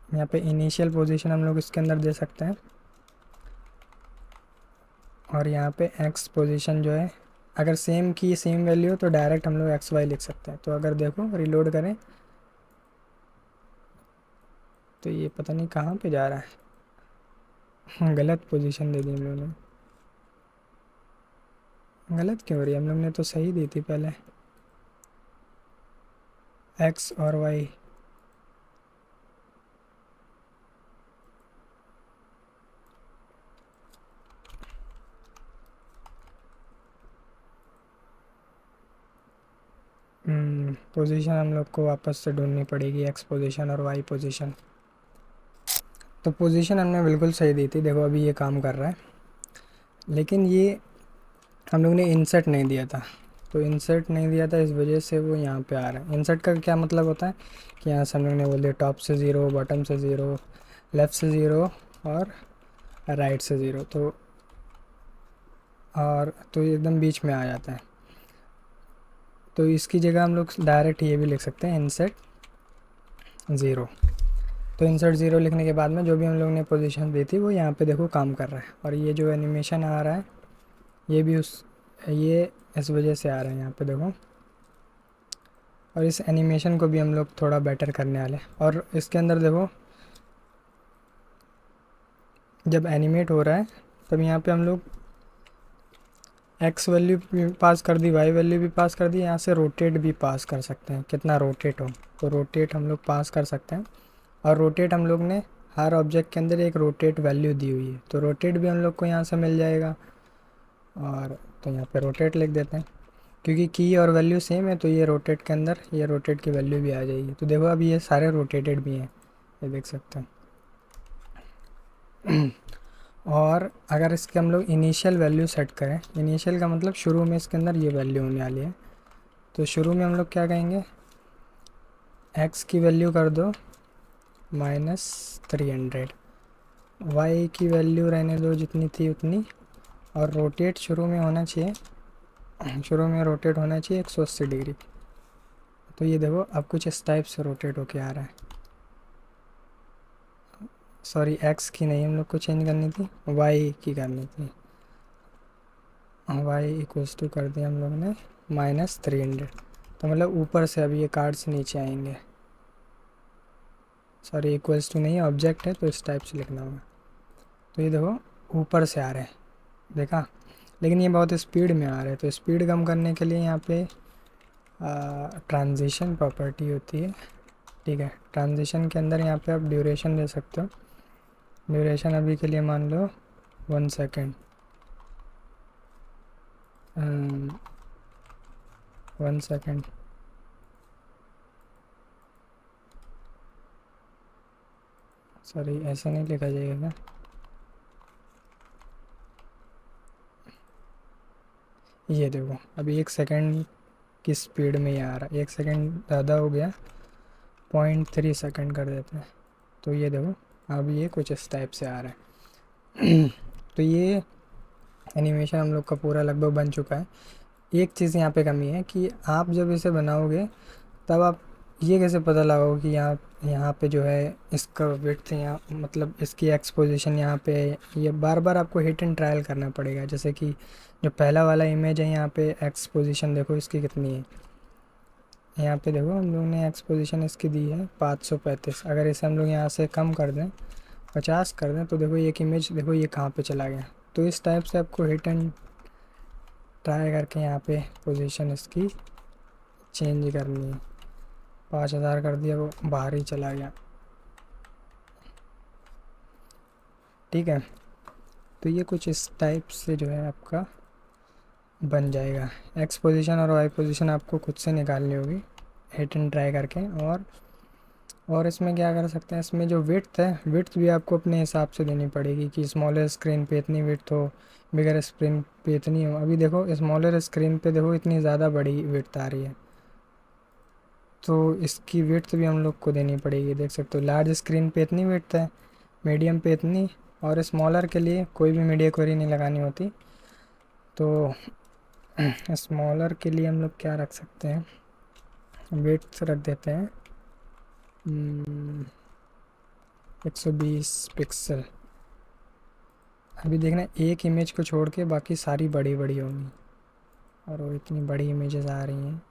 S1: यहाँ पे इनिशियल पोजीशन हम लोग इसके अंदर दे सकते हैं। और यहाँ पे एक्स पोजीशन जो है, अगर सेम की सेम वैल्यू हो तो डायरेक्ट हम लोग एक्स वाई लिख सकते हैं। तो अगर देखो रिलोड करें तो ये पता नहीं कहाँ पे जा रहा है। गलत पोजीशन दे दी हम लोगों ने। गलत क्यों हो रही है, हम लोग ने तो सही दी थी पहले, एक्स और वाई। पोजीशन हम लोग को वापस से ढूंढनी पड़ेगी, एक्स पोजीशन और वाई पोजीशन। तो पोजीशन हमने बिल्कुल सही दी थी, देखो अभी ये काम कर रहा है। लेकिन ये हम लोग ने इंसर्ट नहीं दिया था, तो इंसर्ट नहीं दिया था इस वजह से वो यहाँ पे आ रहा है। इंसर्ट का क्या मतलब होता है कि यहाँ से हम लोग ने बोल दिया टॉप से ज़ीरो, बॉटम से ज़ीरो, लेफ़्ट से ज़ीरो और राइट से ज़ीरो, तो ये एकदम बीच में आ जाता है। तो इसकी जगह हम लोग डायरेक्ट ये भी लिख सकते हैं, इंसर्ट 0। तो इंसर्ट 0 लिखने के बाद में जो भी हम लोग ने पोजीशन दी थी वो यहाँ पे देखो काम कर रहा है। और ये जो एनिमेशन आ रहा है ये भी ये इस वजह से आ रहा है यहाँ पे देखो। और इस एनिमेशन को भी हम लोग थोड़ा बेटर करने वाले हैं। और इसके अंदर देखो जब एनिमेट हो रहा है तब यहाँ पे हम लोग एक्स वैल्यू भी पास कर दी, वाई वैल्यू भी पास कर दी, यहाँ से रोटेट भी पास कर सकते हैं, कितना रोटेट हो तो रोटेट हम लोग पास कर सकते हैं। और रोटेट हम लोग ने हर ऑब्जेक्ट के अंदर एक रोटेट वैल्यू दी हुई है, तो रोटेट भी हम लोग को यहाँ से मिल जाएगा। और तो यहाँ पे रोटेट लिख देते हैं, क्योंकि की और वैल्यू सेम है तो ये रोटेट के अंदर ये रोटेट की वैल्यू भी आ जाएगी। तो देखो अभी ये सारे रोटेटेड भी हैं, ये देख सकते हैं। और अगर इसके हम लोग इनिशियल वैल्यू सेट करें, इनिशियल का मतलब शुरू में इसके अंदर ये वैल्यू होने वाली है, तो शुरू में हम लोग क्या कहेंगे, एक्स की वैल्यू कर दो -300, वाई की वैल्यू रहने दो जितनी थी उतनी, और रोटेट शुरू में होना चाहिए, शुरू में रोटेट होना चाहिए 180 डिग्री। तो ये देखो अब कुछ इस टाइप से रोटेट होके आ रहा है। सॉरी एक्स की नहीं हम लोग को चेंज करनी थी, वाई की करनी थी। वाई इक्वल्स टू कर दिया हम लोग ने -300, तो मतलब ऊपर से अभी ये कार्ड से नीचे आएंगे। सॉरी इक्वल्स टू नहीं, ऑब्जेक्ट है तो इस टाइप से लिखना होगा। तो ये देखो ऊपर से आ रहे हैं, देखा, लेकिन ये बहुत स्पीड में आ रहे हैं। तो स्पीड कम करने के लिए यहाँ पे ट्रांजिशन प्रॉपर्टी होती है, ठीक है। ट्रांजिशन के अंदर यहाँ पे आप ड्यूरेशन दे सकते हो, ड्यूरेशन अभी के लिए मान लो 1 सेकेंड, 1 सेकेंड। सॉरी ऐसे नहीं लिखा जाएगा, ये देखो अभी 1 सेकेंड की स्पीड में ही आ रहा है, 1 सेकेंड ज़्यादा हो गया, 0.3 सेकेंड कर देते हैं। तो ये देखो अब ये कुछ इस टाइप से आ रहा है। तो ये एनिमेशन हम लोग का पूरा लगभग बन चुका है। एक चीज़ यहाँ पे कमी है कि आप जब इसे बनाओगे तब आप ये कैसे पता लगाओगे कि यहाँ यहाँ पे जो है इसका विड्थ यहाँ मतलब इसकी एक्सपोजिशन यहाँ पे है। ये बार बार आपको हिट एंड ट्रायल करना पड़ेगा। जैसे कि जो पहला वाला इमेज है यहाँ पे एक्सपोजिशन देखो इसकी कितनी है, यहाँ पे देखो हम लोग ने एक्सपोजिशन इसकी दी है 535। अगर इसे हम लोग यहाँ से कम कर दें 50 कर दें तो देखो एक इमेज देखो ये कहाँ पे चला गया। तो इस टाइप से आपको हिट एंड ट्राई करके यहाँ पे पोजीशन इसकी चेंज करनी है। 5000 कर दिया वो बाहर ही चला गया, ठीक है। तो ये कुछ इस टाइप से जो है आपका बन जाएगा। एक्स पोजीशन और वाई पोजीशन आपको खुद से निकालनी होगी हिट एंड ट्राई करके। और इसमें क्या कर सकते हैं, इसमें जो विड्थ है विड्थ भी आपको अपने हिसाब से देनी पड़ेगी कि स्मॉलर स्क्रीन पे इतनी विड्थ हो, बिगर स्क्रीन पे इतनी हो। अभी देखो स्मॉलर स्क्रीन पे देखो इतनी ज़्यादा बड़ी विड्थ आ रही है, तो इसकी विड्थ भी हम लोग को देनी पड़ेगी। देख सकते हो लार्ज स्क्रीन पे इतनी विड्थ है, मीडियम पे इतनी, और स्मॉलर के लिए कोई भी मीडिया क्वेरी नहीं लगानी होती। तो स्मॉलर के लिए हम लोग क्या रख सकते हैं, विड्थ रख देते हैं 120 पिक्सल। अभी देखना एक इमेज को छोड़ के बाकी सारी बड़ी बड़ी होंगी, और वो इतनी बड़ी इमेजेस आ रही हैं।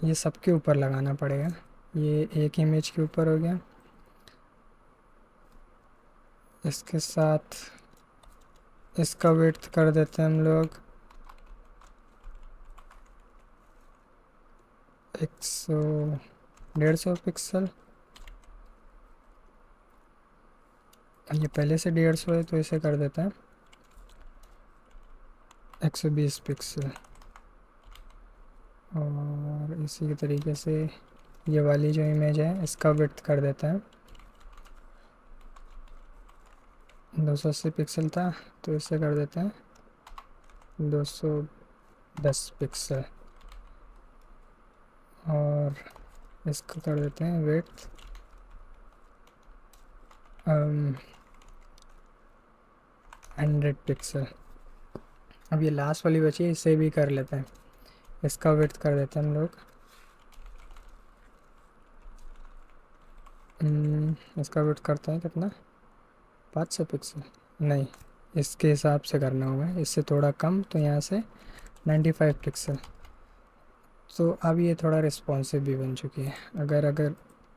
S1: ये सबके ऊपर लगाना पड़ेगा, ये एक इमेज के ऊपर हो गया। इसके साथ इसका विड्थ कर देते हैं हम लोग 150 पिक्सल। ये पहले से 150 है तो इसे कर देते हैं 120 पिक्सल। और इसी तरीके से ये वाली जो इमेज है इसका विड्थ कर देते हैं 280 पिक्सल था, तो इसे कर देते हैं 210 पिक्सल। और इसको कर देते हैं विड्थ 1 100 पिक्सल। अब ये लास्ट वाली बची है, इसे भी कर लेते हैं। इसका विड्थ कर देते हैं हम लोग। इसका विड्थ करते हैं कितना, 500 पिक्सल। नहीं, इसके हिसाब से करना होगा, इससे थोड़ा कम, तो यहाँ से 95 पिक्सल। तो अब ये थोड़ा रिस्पॉन्सिव भी बन चुकी है। अगर अगर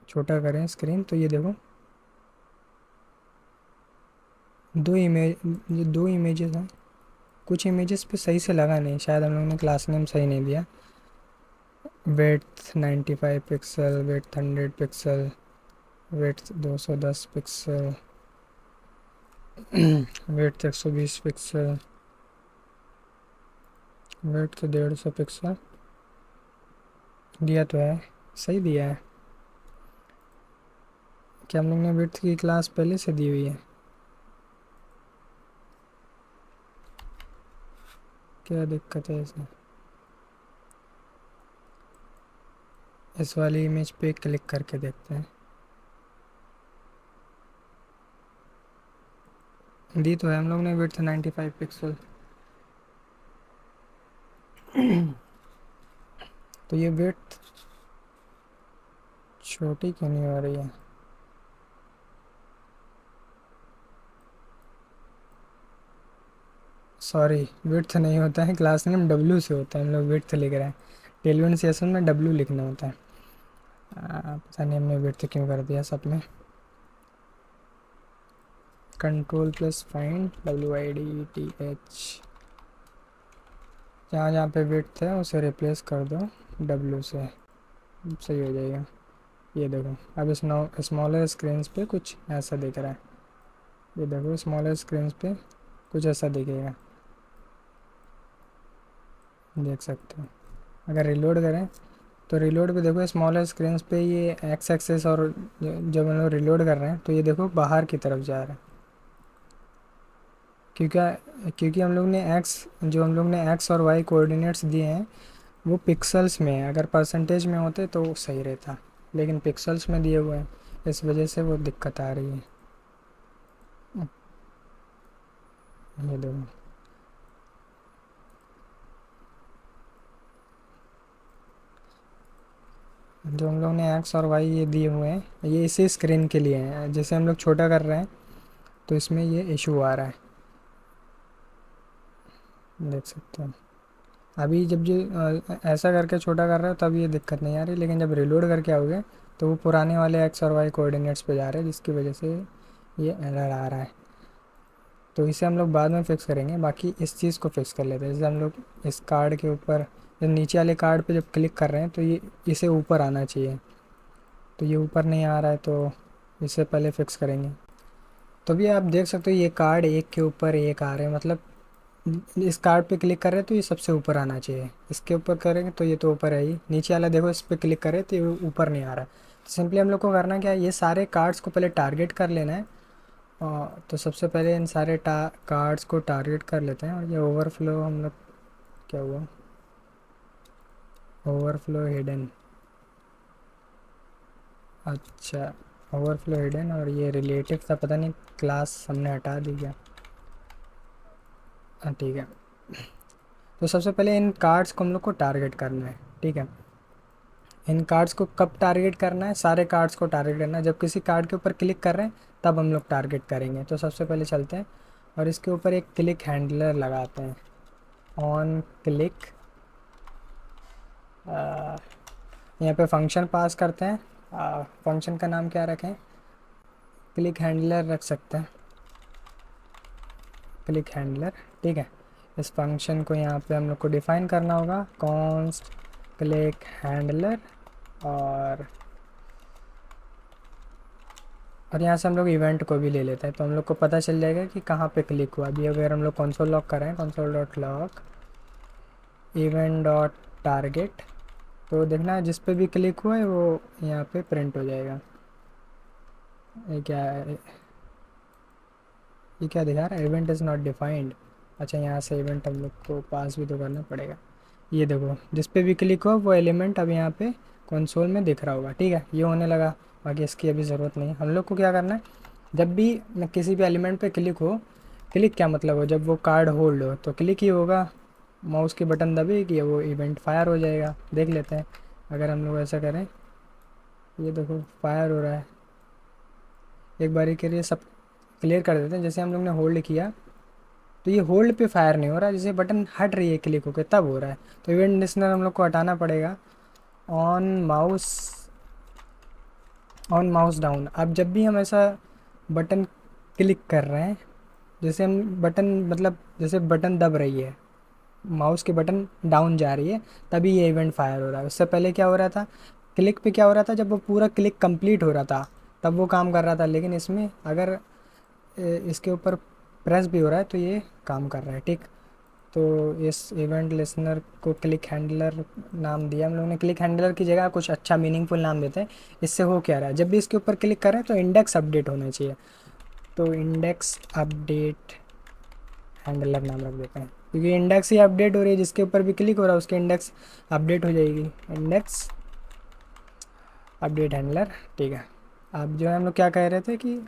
S1: छोटा करें स्क्रीन तो ये देखो, ये दो इमेजेस हैं। कुछ इमेजेस पे सही से लगा नहीं, शायद हम लोगों ने क्लास नेम सही नहीं दिया। Weight 95 pixels, weight 100 pixels, weight 210 pixels, weight 120 pixels, weight तो 150 पिक्सल दिया तो है, सही दिया है। क्या हम लोग ने विड्थ की क्लास पहले से दी हुई है? क्या दिक्कत है इसमें? इस वाली इमेज पे क्लिक करके देखते हैं। दी तो है हम लोग ने विड्थ 95 पिक्सल। तो ये विड्थ छोटी क्यों नहीं हो रही है? सॉरी, विड्थ नहीं होता है क्लास नेम, डब्ल्यू से होता है। हम लोग विड्थ लिख रहे हैं, टेलविन सेशन में डब्ल्यू लिखना होता है। पता नहीं हमने विड्थ क्यों कर दिया सब में। कंट्रोल प्लस फाइंड WIDTH, जहाँ जहाँ पे विड्थ है उसे रिप्लेस कर दो डब्ल्यू से, सही हो जाएगा। ये देखो, अब स्मॉलर स्क्रीन पे कुछ ऐसा दिख रहा है। ये देखो, स्मॉलर स्क्रीन पे कुछ ऐसा दिखेगा, देख सकते हो। अगर रिलोड करें तो रिलोड पे देखो, स्मॉलर स्क्रीन पे ये एक्स एक्सेस, और जब हम लोग रिलोड कर रहे हैं तो ये देखो बाहर की तरफ जा रहा है। क्योंकि हम लोग ने एक्स और वाई कोऑर्डिनेट्स दिए हैं, वो पिक्सल्स में है। अगर परसेंटेज में होते तो सही रहता, लेकिन पिक्सल्स में दिए हुए हैं, इस वजह से वो दिक्कत आ रही है। ये देखो, जो हम लोग ने एक्स और वाई ये दिए हुए हैं, ये इसी स्क्रीन के लिए हैं। जैसे हम लोग छोटा कर रहे हैं तो इसमें ये इशू आ रहा है, देख सकते हैं। अभी जब जो ऐसा करके छोटा कर रहे हो तब ये दिक्कत नहीं आ रही, लेकिन जब रिलोड करके आओगे तो वो पुराने वाले एक्स और वाई कोऑर्डिनेट्स पे जा रहे हैं, जिसकी वजह से ये एरर आ रहा है। तो इसे हम लोग बाद में फिक्स करेंगे। बाकी इस चीज़ को फिक्स कर लेते हैं। जैसे हम लोग इस कार्ड के ऊपर, जब नीचे वाले कार्ड पे जब क्लिक कर रहे हैं तो ये इसे ऊपर आना चाहिए, तो ये ऊपर नहीं आ रहा है, तो इसे पहले फिक्स करेंगे। तो भी आप देख सकते हो ये कार्ड एक के ऊपर एक आ रहे हैं, मतलब इस कार्ड पे क्लिक कर रहे हैं तो ये सबसे ऊपर आना चाहिए। इसके ऊपर करेंगे तो ये तो ऊपर है ही, नीचे वाला देखो इस पर क्लिक करें तो ये ऊपर नहीं आ रहा है। तो सिंपली हम लोग को करना क्या है, ये सारे कार्ड्स को पहले टारगेट कर लेना है। तो सबसे पहले इन सारे कार्ड्स को टारगेट कर लेते हैं। और ये ओवरफ्लो हम लोग, क्या हुआ, ओवरफ्लो हिडन, अच्छा, ओवरफ्लो हिडन। और ये रिलेटिव था, पता नहीं क्लास हमने हटा दी क्या। हाँ ठीक है। तो सबसे पहले इन कार्ड्स को हम लोग को टारगेट करना है, ठीक है। इन कार्ड्स को कब टारगेट करना है, सारे कार्ड्स को टारगेट करना है। जब किसी कार्ड के ऊपर क्लिक कर रहे हैं तब हम लोग टारगेट करेंगे। तो सबसे पहले चलते हैं और इसके ऊपर एक क्लिक हैंडलर लगाते हैं, ऑन क्लिक। यहाँ पे फंक्शन पास करते हैं। फंक्शन का नाम क्या रखें, क्लिक हैंडलर रख सकते हैं, क्लिक हैंडलर, ठीक है। इस फंक्शन को यहाँ पे हम लोग को डिफ़ाइन करना होगा, कॉन्स्ट क्लिक हैंडलर। और यहाँ से हम लोग इवेंट को भी ले लेते हैं, तो हम लोग को पता चल जाएगा कि कहाँ पे क्लिक हुआ। अभी अगर हम लोग कंसोल लॉक करें, console dot lock event dot target, तो देखना जिस पे भी क्लिक हुआ है वो यहाँ पे प्रिंट हो जाएगा। ये क्या है, ये क्या दिखा रहा है, इवेंट इज़ नॉट डिफाइंड। अच्छा, यहाँ से इवेंट हम लोग को पास भी तो करना पड़ेगा। ये देखो, जिस पे भी क्लिक हुआ वो एलिमेंट अब यहाँ पे कंसोल में दिख रहा होगा, ठीक है। ये होने लगा, बाकी इसकी अभी ज़रूरत नहीं है। हम लोग को क्या करना है, जब भी किसी भी एलिमेंट पे क्लिक हो क्लिक क्या मतलब हो, जब वो कार्ड होल्ड हो तो क्लिक ही होगा, माउस की बटन दबेगी वो इवेंट फायर हो जाएगा। देख लेते हैं, अगर हम लोग ऐसा करें, ये देखो फायर हो रहा है। एक बारी के लिए सब क्लियर कर देते हैं। जैसे हम लोग ने होल्ड किया तो ये होल्ड पे फायर नहीं हो रहा, जैसे बटन हट रही है क्लिक होकर तब हो रहा है। तो इवेंट लिस्नर हम लोग को हटाना पड़ेगा। On mouse, on mouse down. अब जब भी हम ऐसा बटन क्लिक कर रहे हैं, जैसे हम बटन मतलब जैसे बटन दब रही है, माउस की बटन डाउन जा रही है, तभी ये इवेंट फायर हो रहा है। उससे पहले क्या हो रहा था, क्लिक पे क्या हो रहा था, जब वो पूरा क्लिक कंप्लीट हो रहा था तब वो काम कर रहा था। लेकिन इसमें अगर इसके ऊपर प्रेस भी हो रहा है तो ये काम कर रहा है, ठीक। तो इस इवेंट लिसनर को क्लिक हैंडलर नाम दिया हम लोगों ने। क्लिक हैंडलर की जगह कुछ अच्छा मीनिंगफुल नाम देते हैं। इससे हो क्या रहा है, जब भी इसके ऊपर क्लिक कर रहे हैं तो इंडेक्स अपडेट होना चाहिए, तो इंडेक्स अपडेट हैंडलर नाम रख देते हैं, क्योंकि इंडेक्स ही अपडेट हो रही है, जिसके ऊपर भी क्लिक हो रहा है उसके इंडेक्स अपडेट हो जाएगी। इंडेक्स अपडेट हैंडलर, ठीक है। अब जो है हम लोग क्या कह रहे थे कि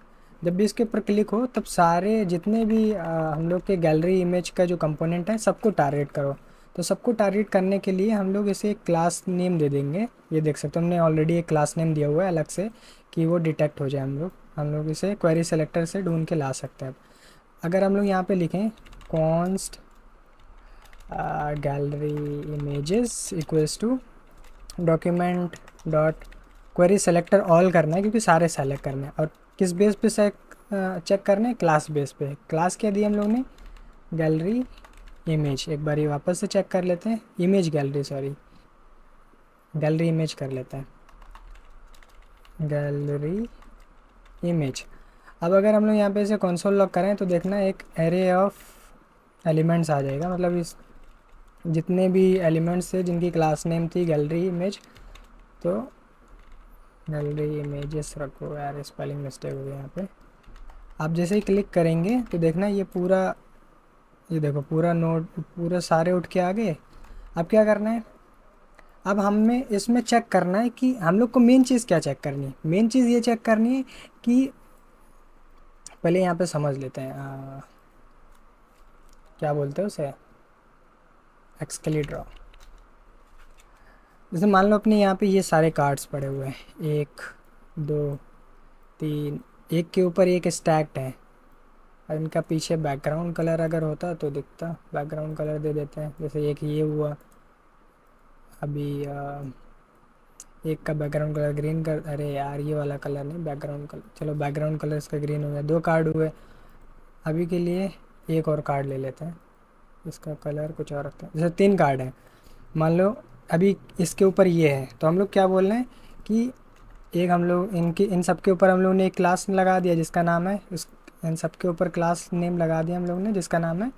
S1: जब भी इसके ऊपर क्लिक हो तब सारे जितने भी हम लोग के गैलरी इमेज का जो कंपोनेंट है सबको टारगेट करो। तो सबको टारगेट करने के लिए हम लोग इसे एक क्लास नेम दे देंगे। ये देख सकते हो हमने ऑलरेडी एक क्लास नेम दिया हुआ है अलग से, कि वो डिटेक्ट हो जाए। हम लोग इसे क्वेरी सेलेक्टर से ढूंढ के ला सकते हैं। अगर हम लोग यहाँ पे लिखें const gallery images equals to document dot query selector all करना है, क्योंकि सारे सेलेक्ट करने हैं। और किस बेस पे चेक करना है, क्लास बेस पे। क्लास क्या दी हम लोग ने, गैलरी इमेज। एक बार ये वापस से चेक कर लेते हैं, image gallery, sorry gallery image कर लेते हैं, गैलरी इमेज। अब अगर हम लोग यहाँ पे इसे कंसोल लॉग करें तो देखना एक एरे ऑफ एलिमेंट्स आ जाएगा, मतलब इस जितने भी एलिमेंट्स थे जिनकी क्लास नेम थी गैलरी इमेज, तो गैलरी इमेजेस रखो यार, स्पेलिंग मिस्टेक हो गई यहाँ पे। आप जैसे ही क्लिक करेंगे तो देखना ये पूरा, ये देखो पूरा नोड पूरा सारे उठ के आ गए। अब क्या करना है, अब हमें इसमें चेक करना है कि हम लोग को मेन चीज़ क्या चेक करनी है। मेन चीज़ ये चेक करनी है कि पहले यहाँ पे समझ लेते हैं क्या बोलते हैं उसे, एक्सकली ड्रॉ। जैसे मान लो अपने यहाँ पे ये सारे कार्ड्स पड़े हुए हैं, 1 2 3, एक के ऊपर एक स्टैक्ड है। और इनका पीछे बैकग्राउंड कलर अगर होता तो दिखता, बैकग्राउंड कलर दे देते हैं। जैसे एक ये हुआ, अभी एक का बैकग्राउंड कलर ग्रीन कर, अरे यार ये वाला कलर नहीं, बैकग्राउंड कलर, चलो बैकग्राउंड कलर इसका ग्रीन हो गया। 2 कार्ड हुए, अभी के लिए एक और कार्ड ले लेते हैं, इसका कलर कुछ और रखते हैं। जैसे 3 कार्ड हैं, मान लो अभी इसके ऊपर ये है, तो हम लोग क्या बोल रहे हैं कि एक हम लोग इनकी इन सब के ऊपर हम लोग ने एक क्लास लगा दिया जिसका नाम है इस, इन सब के ऊपर क्लास नेम लगा दिया हम लोग ने जिसका नाम है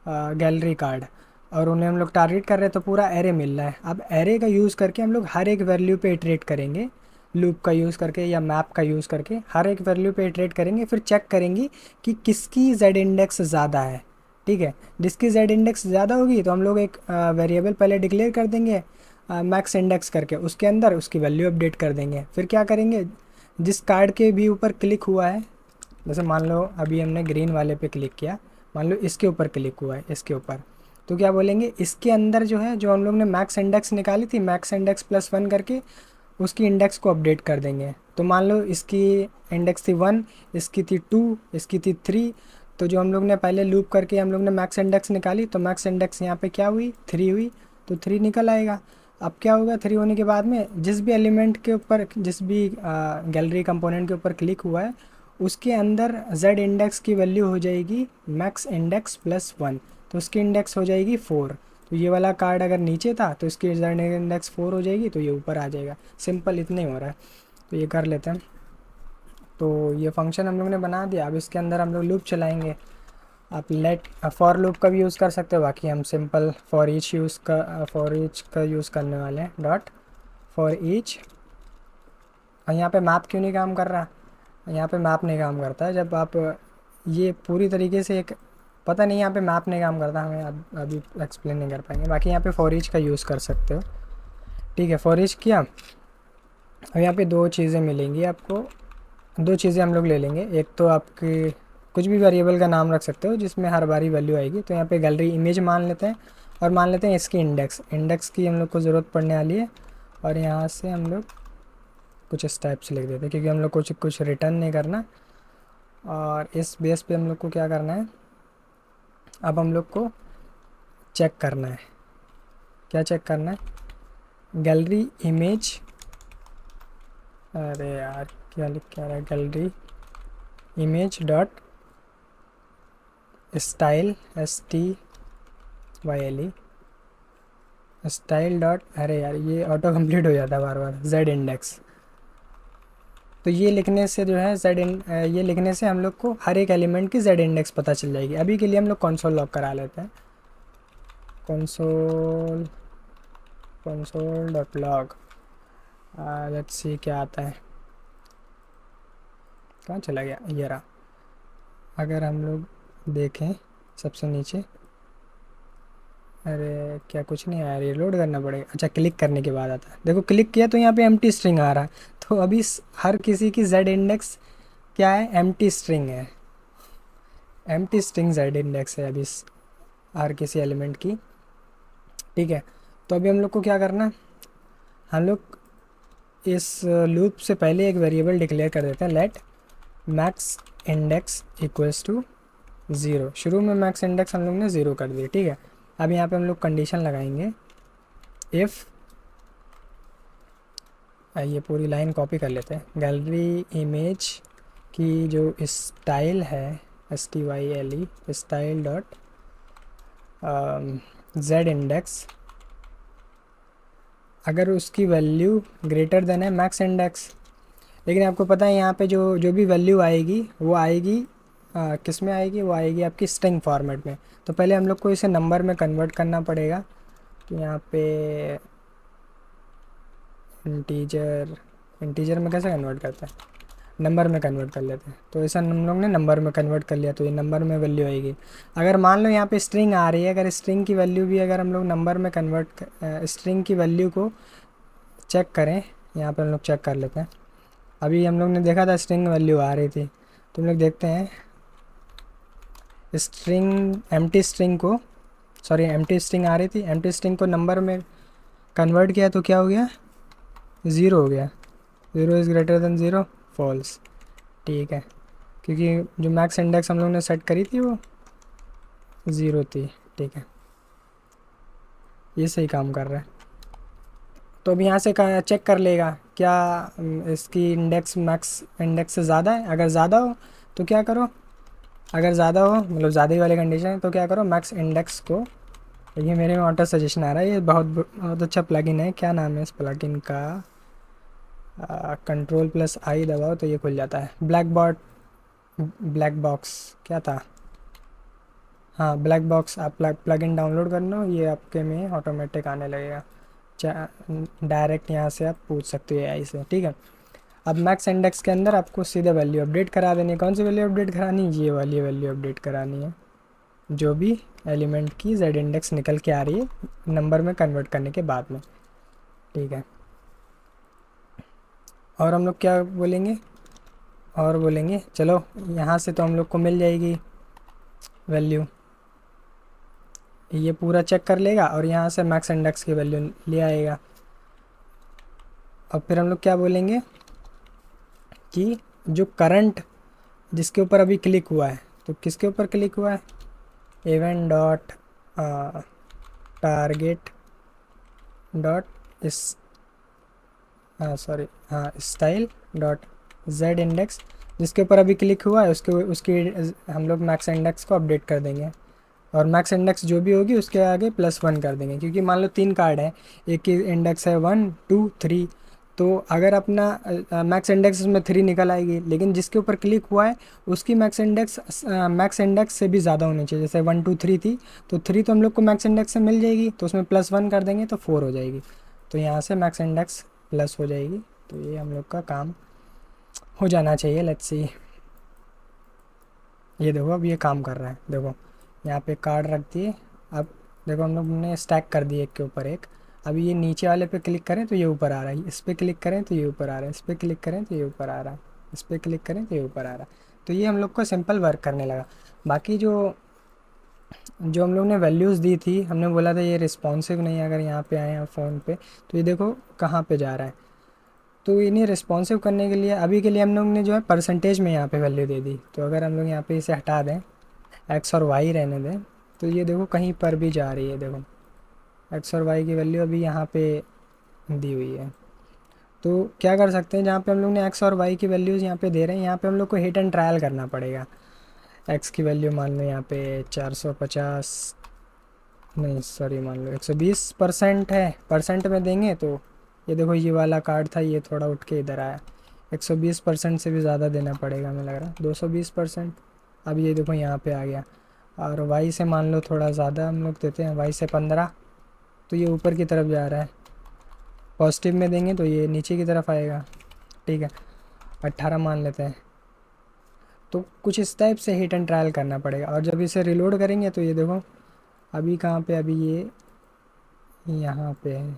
S1: गैलरी कार्ड। और उन्हें हम लोग टारगेट कर रहे हैं तो पूरा एरे मिल रहा है। अब एरे का यूज़ करके हम लोग हर एक वैल्यू पे इटरेट करेंगे, लूप का यूज़ करके या मैप का यूज़ करके हर एक वैल्यू पे इटरेट करेंगे, फिर चेक करेंगे कि किसकी जेड इंडेक्स ज़्यादा है, ठीक है। जिसकी जेड इंडेक्स ज़्यादा होगी तो हम लोग एक वेरिएबल पहले डिक्लेयर कर देंगे मैक्स इंडेक्स करके, उसके अंदर उसकी वैल्यू अपडेट कर देंगे। फिर क्या करेंगे, जिस कार्ड के भी ऊपर क्लिक हुआ है, जैसे मान लो अभी हमने ग्रीन वाले पे क्लिक किया, मान लो इसके ऊपर क्लिक हुआ है, इसके ऊपर, तो क्या बोलेंगे इसके अंदर जो है, जो हम लोग ने मैक्स इंडेक्स निकाली थी, मैक्स इंडेक्स +1 करके उसकी इंडेक्स को अपडेट कर देंगे। तो मान लो इसकी इंडेक्स थी 1, इसकी थी 2, इसकी थी 3, तो जो हम लोग ने पहले लूप करके हम लोग ने मैक्स इंडेक्स निकाली, तो मैक्स इंडेक्स यहाँ पे क्या हुई, 3 हुई, तो 3 निकल आएगा। अब क्या होगा, 3 होने के बाद में जिस भी एलिमेंट के ऊपर, जिस भी गैलरी कंपोनेंट के ऊपर क्लिक हुआ है, उसके अंदर z इंडेक्स की वैल्यू हो जाएगी मैक्स इंडेक्स +1, तो उसकी इंडेक्स हो जाएगी 4। तो ये वाला कार्ड अगर नीचे था तो इसकी z इंडेक्स 4 हो जाएगी, तो ये ऊपर आ जाएगा। सिंपल इतना ही हो रहा है, तो ये कर लेते हैं। तो ये फंक्शन हम लोग ने बना दिया। अब इसके अंदर हम लोग लूप चलाएंगे। आप लेट फॉर लूप का भी यूज़ कर सकते हो, बाकी हम सिंपल फॉर ईच का यूज़ करने वाले हैं, डॉट फॉर ईच। और यहाँ पे मैप क्यों नहीं काम कर रहा, यहाँ पे मैप नहीं काम करता है जब आप ये पूरी तरीके से एक, पता नहीं यहाँ पे मैप नहीं काम करता, हमें अभी एक्सप्लेन नहीं कर पाएंगे। बाकी यहाँ पे फॉर ईच का यूज़ कर सकते हो, ठीक है। फॉर ईच किया, अब यहाँ पे 2 चीज़ें मिलेंगी आपको, 2 चीज़ें हम लोग ले लेंगे। एक तो आपकी कुछ भी वेरिएबल का नाम रख सकते हो जिसमें हर बारी वैल्यू आएगी। तो यहाँ पे गैलरी इमेज मान लेते हैं और मान लेते हैं इसकी इंडेक्स की हम लोग को ज़रूरत पड़ने वाली है। और यहाँ से हम लोग कुछ इस टाइप से लिख देते हैं क्योंकि हम लोग कुछ रिटर्न नहीं करना। और इस बेस पे हम लोग को क्या करना है, अब हम लोग को चेक करना है। क्या चेक करना है? गैलरी इमेज, अरे यार क्या लिख क्या रहा है, gallery image dot style STYLE style dot, अरे यार ये ऑटो कंप्लीट हो जाता है बार बार, जेड इंडेक्स। तो ये लिखने से जो है ये लिखने से हम लोग को हर एक एलिमेंट की जेड इंडेक्स पता चल जाएगी। अभी के लिए हम लोग कंसोल लॉग करा लेते हैं, console dot log. Let's see क्या आता है, कहाँ चला गया, ये रहा। अगर हम लोग देखें सबसे नीचे, अरे क्या कुछ नहीं आया, रिलोड करना पड़ेगा। अच्छा, क्लिक करने के बाद आता है, देखो क्लिक किया तो यहाँ पे एम्प्टी स्ट्रिंग आ रहा है। तो अभी हर किसी की जेड इंडेक्स क्या है, एम्प्टी स्ट्रिंग है, एम्प्टी स्ट्रिंग जेड इंडेक्स है अभी हर किसी एलिमेंट की। ठीक है, तो अभी हम लोग को क्या करना है, हम लोग इस लूप से पहले एक वेरिएबल डिक्लेयर कर देते हैं, let max index equals to 0। शुरू में मैक्स इंडेक्स हम लोग ने 0 कर दिया। ठीक है, अब यहाँ पे हम लोग कंडीशन लगाएंगे, इफ़, ये पूरी लाइन कॉपी कर लेते हैं, गैलरी इमेज की जो स्टाइल है STYLE style dot Z index, अगर उसकी वैल्यू ग्रेटर देन है मैक्स इंडेक्स। लेकिन आपको पता है यहाँ पे जो भी वैल्यू आएगी वो आएगी किस में आएगी, वो आएगी आपकी स्ट्रिंग फॉर्मेट में। तो पहले हम लोग को इसे नंबर में कन्वर्ट करना पड़ेगा। तो यहाँ पे इंटीजर में कैसे कन्वर्ट करते हैं, नंबर में कन्वर्ट कर लेते हैं। तो ऐसा हम लोग ने नंबर में कन्वर्ट कर लिया, तो ये नंबर में वैल्यू आएगी। अगर मान लो यहाँ पे स्ट्रिंग आ रही है, अगर स्ट्रिंग की वैल्यू भी अगर हम लोग नंबर में कन्वर्ट स्ट्रिंग की वैल्यू को चेक करें, यहाँ पर हम लोग चेक कर लेते हैं। अभी हम लोग ने देखा था स्ट्रिंग वैल्यू आ रही थी, तो हम लोग देखते हैं एम्प्टी स्ट्रिंग आ रही थी, एम्प्टी स्ट्रिंग को नंबर में कन्वर्ट किया तो क्या हो गया, 0 हो गया। 0 इज़ ग्रेटर देन 0, फॉल्स। ठीक है, क्योंकि जो मैक्स इंडेक्स हम लोग ने सेट करी थी वो 0 थी। ठीक है, ये सही काम कर रहा है। तो अब यहाँ से चेक कर लेगा क्या इसकी इंडेक्स मैक्स इंडेक्स से ज़्यादा है। अगर ज़्यादा हो तो क्या करो, अगर ज़्यादा हो मतलब ज़्यादा ही वाले कंडीशन है तो क्या करो, मैक्स इंडेक्स को, ये मेरे में ऑटो सजेशन आ रहा है, ये बहुत अच्छा प्लगइन है। क्या नाम है इस प्लगइन का, Ctrl+I दबाओ तो ये खुल जाता है, ब्लैक बॉक्स क्या था, हाँ ब्लैक बॉक्स। आप प्लगइन डाउनलोड कर लो, ये आपके में ऑटोमेटिक आने लगेगा। डायरेक्ट यहाँ से आप पूछ सकते हो AI से। ठीक है, अब मैक्स इंडेक्स के अंदर आपको सीधे वैल्यू अपडेट करा देनी है। कौन सी वैल्यू अपडेट करानी है, ये वाली वैल्यू अपडेट करानी है, जो भी एलिमेंट की जेड इंडेक्स निकल के आ रही है नंबर में कन्वर्ट करने के बाद में। ठीक है, और हम लोग क्या बोलेंगे, और बोलेंगे चलो यहाँ से तो हम लोग को मिल जाएगी वैल्यू, ये पूरा चेक कर लेगा और यहाँ से मैक्स इंडेक्स की वैल्यू ले आएगा। और फिर हम लोग क्या बोलेंगे कि जो करंट जिसके ऊपर अभी क्लिक हुआ है, तो किसके ऊपर क्लिक हुआ है, इवेंट डॉट टारगेट डॉट इस स्टाइल डॉट जेड इंडेक्स, जिसके ऊपर अभी क्लिक हुआ है उसकी हम लोग मैक्स इंडेक्स को अपडेट कर देंगे। और मैक्स इंडेक्स जो भी होगी उसके आगे +1 कर देंगे, क्योंकि मान लो 3 कार्ड हैं, एक की इंडेक्स है 1 2 3, तो अगर अपना मैक्स इंडेक्स में 3 निकल आएगी, लेकिन जिसके ऊपर क्लिक हुआ है उसकी मैक्स इंडेक्स से भी ज़्यादा होनी चाहिए। जैसे 1 2 3 थी, तो 3 तो हम लोग को मैक्स इंडेक्स से मिल जाएगी, तो उसमें +1 कर देंगे तो 4 हो जाएगी। तो यहाँ से मैक्स इंडेक्स प्लस हो जाएगी। तो ये हम लोग का काम हो जाना चाहिए। लेट्स सी, ये देखो अब ये काम कर रहा है। देखो यहाँ पे कार्ड रख दिए, अब देखो हम लोग ने स्टैक कर दिए एक के ऊपर एक। अभी ये नीचे वाले पे क्लिक करें तो ये ऊपर आ रहा है, इस पर क्लिक करें तो ये ऊपर आ रहा है, इस पर क्लिक करें तो ये ऊपर आ रहा है, इस पर क्लिक करें तो ये ऊपर आ रहा है। तो ये हम लोग को सिंपल वर्क करने लगा। बाकी जो जो हम लोग ने वैल्यूज़ दी थी, हमने बोला था ये रिस्पॉन्सिव नहीं है, अगर यहाँ पे आए हैं फ़ोन पे तो ये देखो कहाँ पे जा रहा है। तो इन्हें रिस्पॉन्सिव करने के लिए अभी के लिए हम लोग ने जो है परसेंटेज में यहाँ पे वैल्यू दे दी। तो अगर हम लोग यहाँ पे इसे हटा दें, एक्स और वाई रहने दें, तो ये देखो कहीं पर भी जा रही है। देखो एक्स और वाई की वैल्यू अभी यहाँ पे दी हुई है। तो क्या कर सकते हैं, जहाँ पे हम लोग ने एक्स और वाई की वैल्यूज़ यहाँ पे दे रहे हैं, यहाँ पे हम लोग को हिट एंड ट्रायल करना पड़ेगा। एक्स की वैल्यू मान लो यहाँ पे 450, नहीं सॉरी, मान लो 120% है, परसेंट में देंगे तो ये देखो ये वाला कार्ड था, ये थोड़ा उठ के इधर आया। 120% से भी ज़्यादा देना पड़ेगा, हमें लग रहा है 220%। अब ये देखो यहाँ पे आ गया। और वाई से मान लो थोड़ा ज़्यादा हम लोग देते हैं, वाई से 15, तो ये ऊपर की तरफ जा रहा है। पॉजिटिव में देंगे तो ये नीचे की तरफ आएगा। ठीक है, 18 मान लेते हैं। तो कुछ इस टाइप से हिट एंड ट्रायल करना पड़ेगा। और जब इसे रिलोड करेंगे तो ये देखो अभी कहाँ पे, अभी ये यहाँ पे है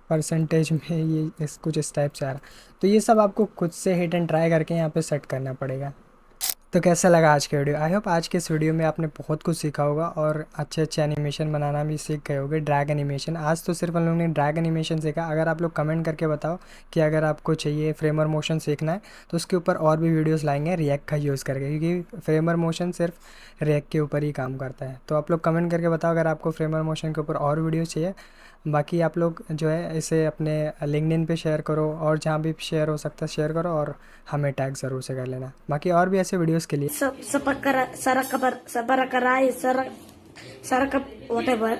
S1: परसेंटेज में, ये कुछ इस टाइप से आ रहा। तो ये सब आपको खुद से हिट एंड ट्राई करके यहाँ पे सेट करना पड़ेगा। तो कैसा लगा आज का वीडियो? आई होप आज के इस वीडियो में आपने बहुत कुछ सीखा होगा और अच्छे अच्छे एनिमेशन बनाना भी सीख गए होगे। ड्रैग एनिमेशन, आज तो सिर्फ हम लोग ने ड्रैग एनिमेशन सीखा। अगर आप लोग कमेंट करके बताओ कि अगर आपको चाहिए फ्रेमर मोशन सीखना है तो उसके ऊपर और भी वीडियोस लाएंगे रिएक्ट का यूज़ करके, क्योंकि फ्रेमर मोशन सिर्फ रिएक्ट के ऊपर ही काम करता है। तो आप लोग कमेंट करके बताओ अगर आपको फ्रेमर मोशन के ऊपर और वीडियो चाहिए। बाकी आप लोग जो है इसे अपने लिंक्डइन पे शेयर करो, और जहाँ भी शेयर हो सकता है शेयर करो, और हमें टैग ज़रूर से कर लेना। बाकी और भी ऐसे वीडियोस के लिए
S2: Sa, sa pagkara, sa rakapar, sa barakaray, sa, sa rakap, whatever.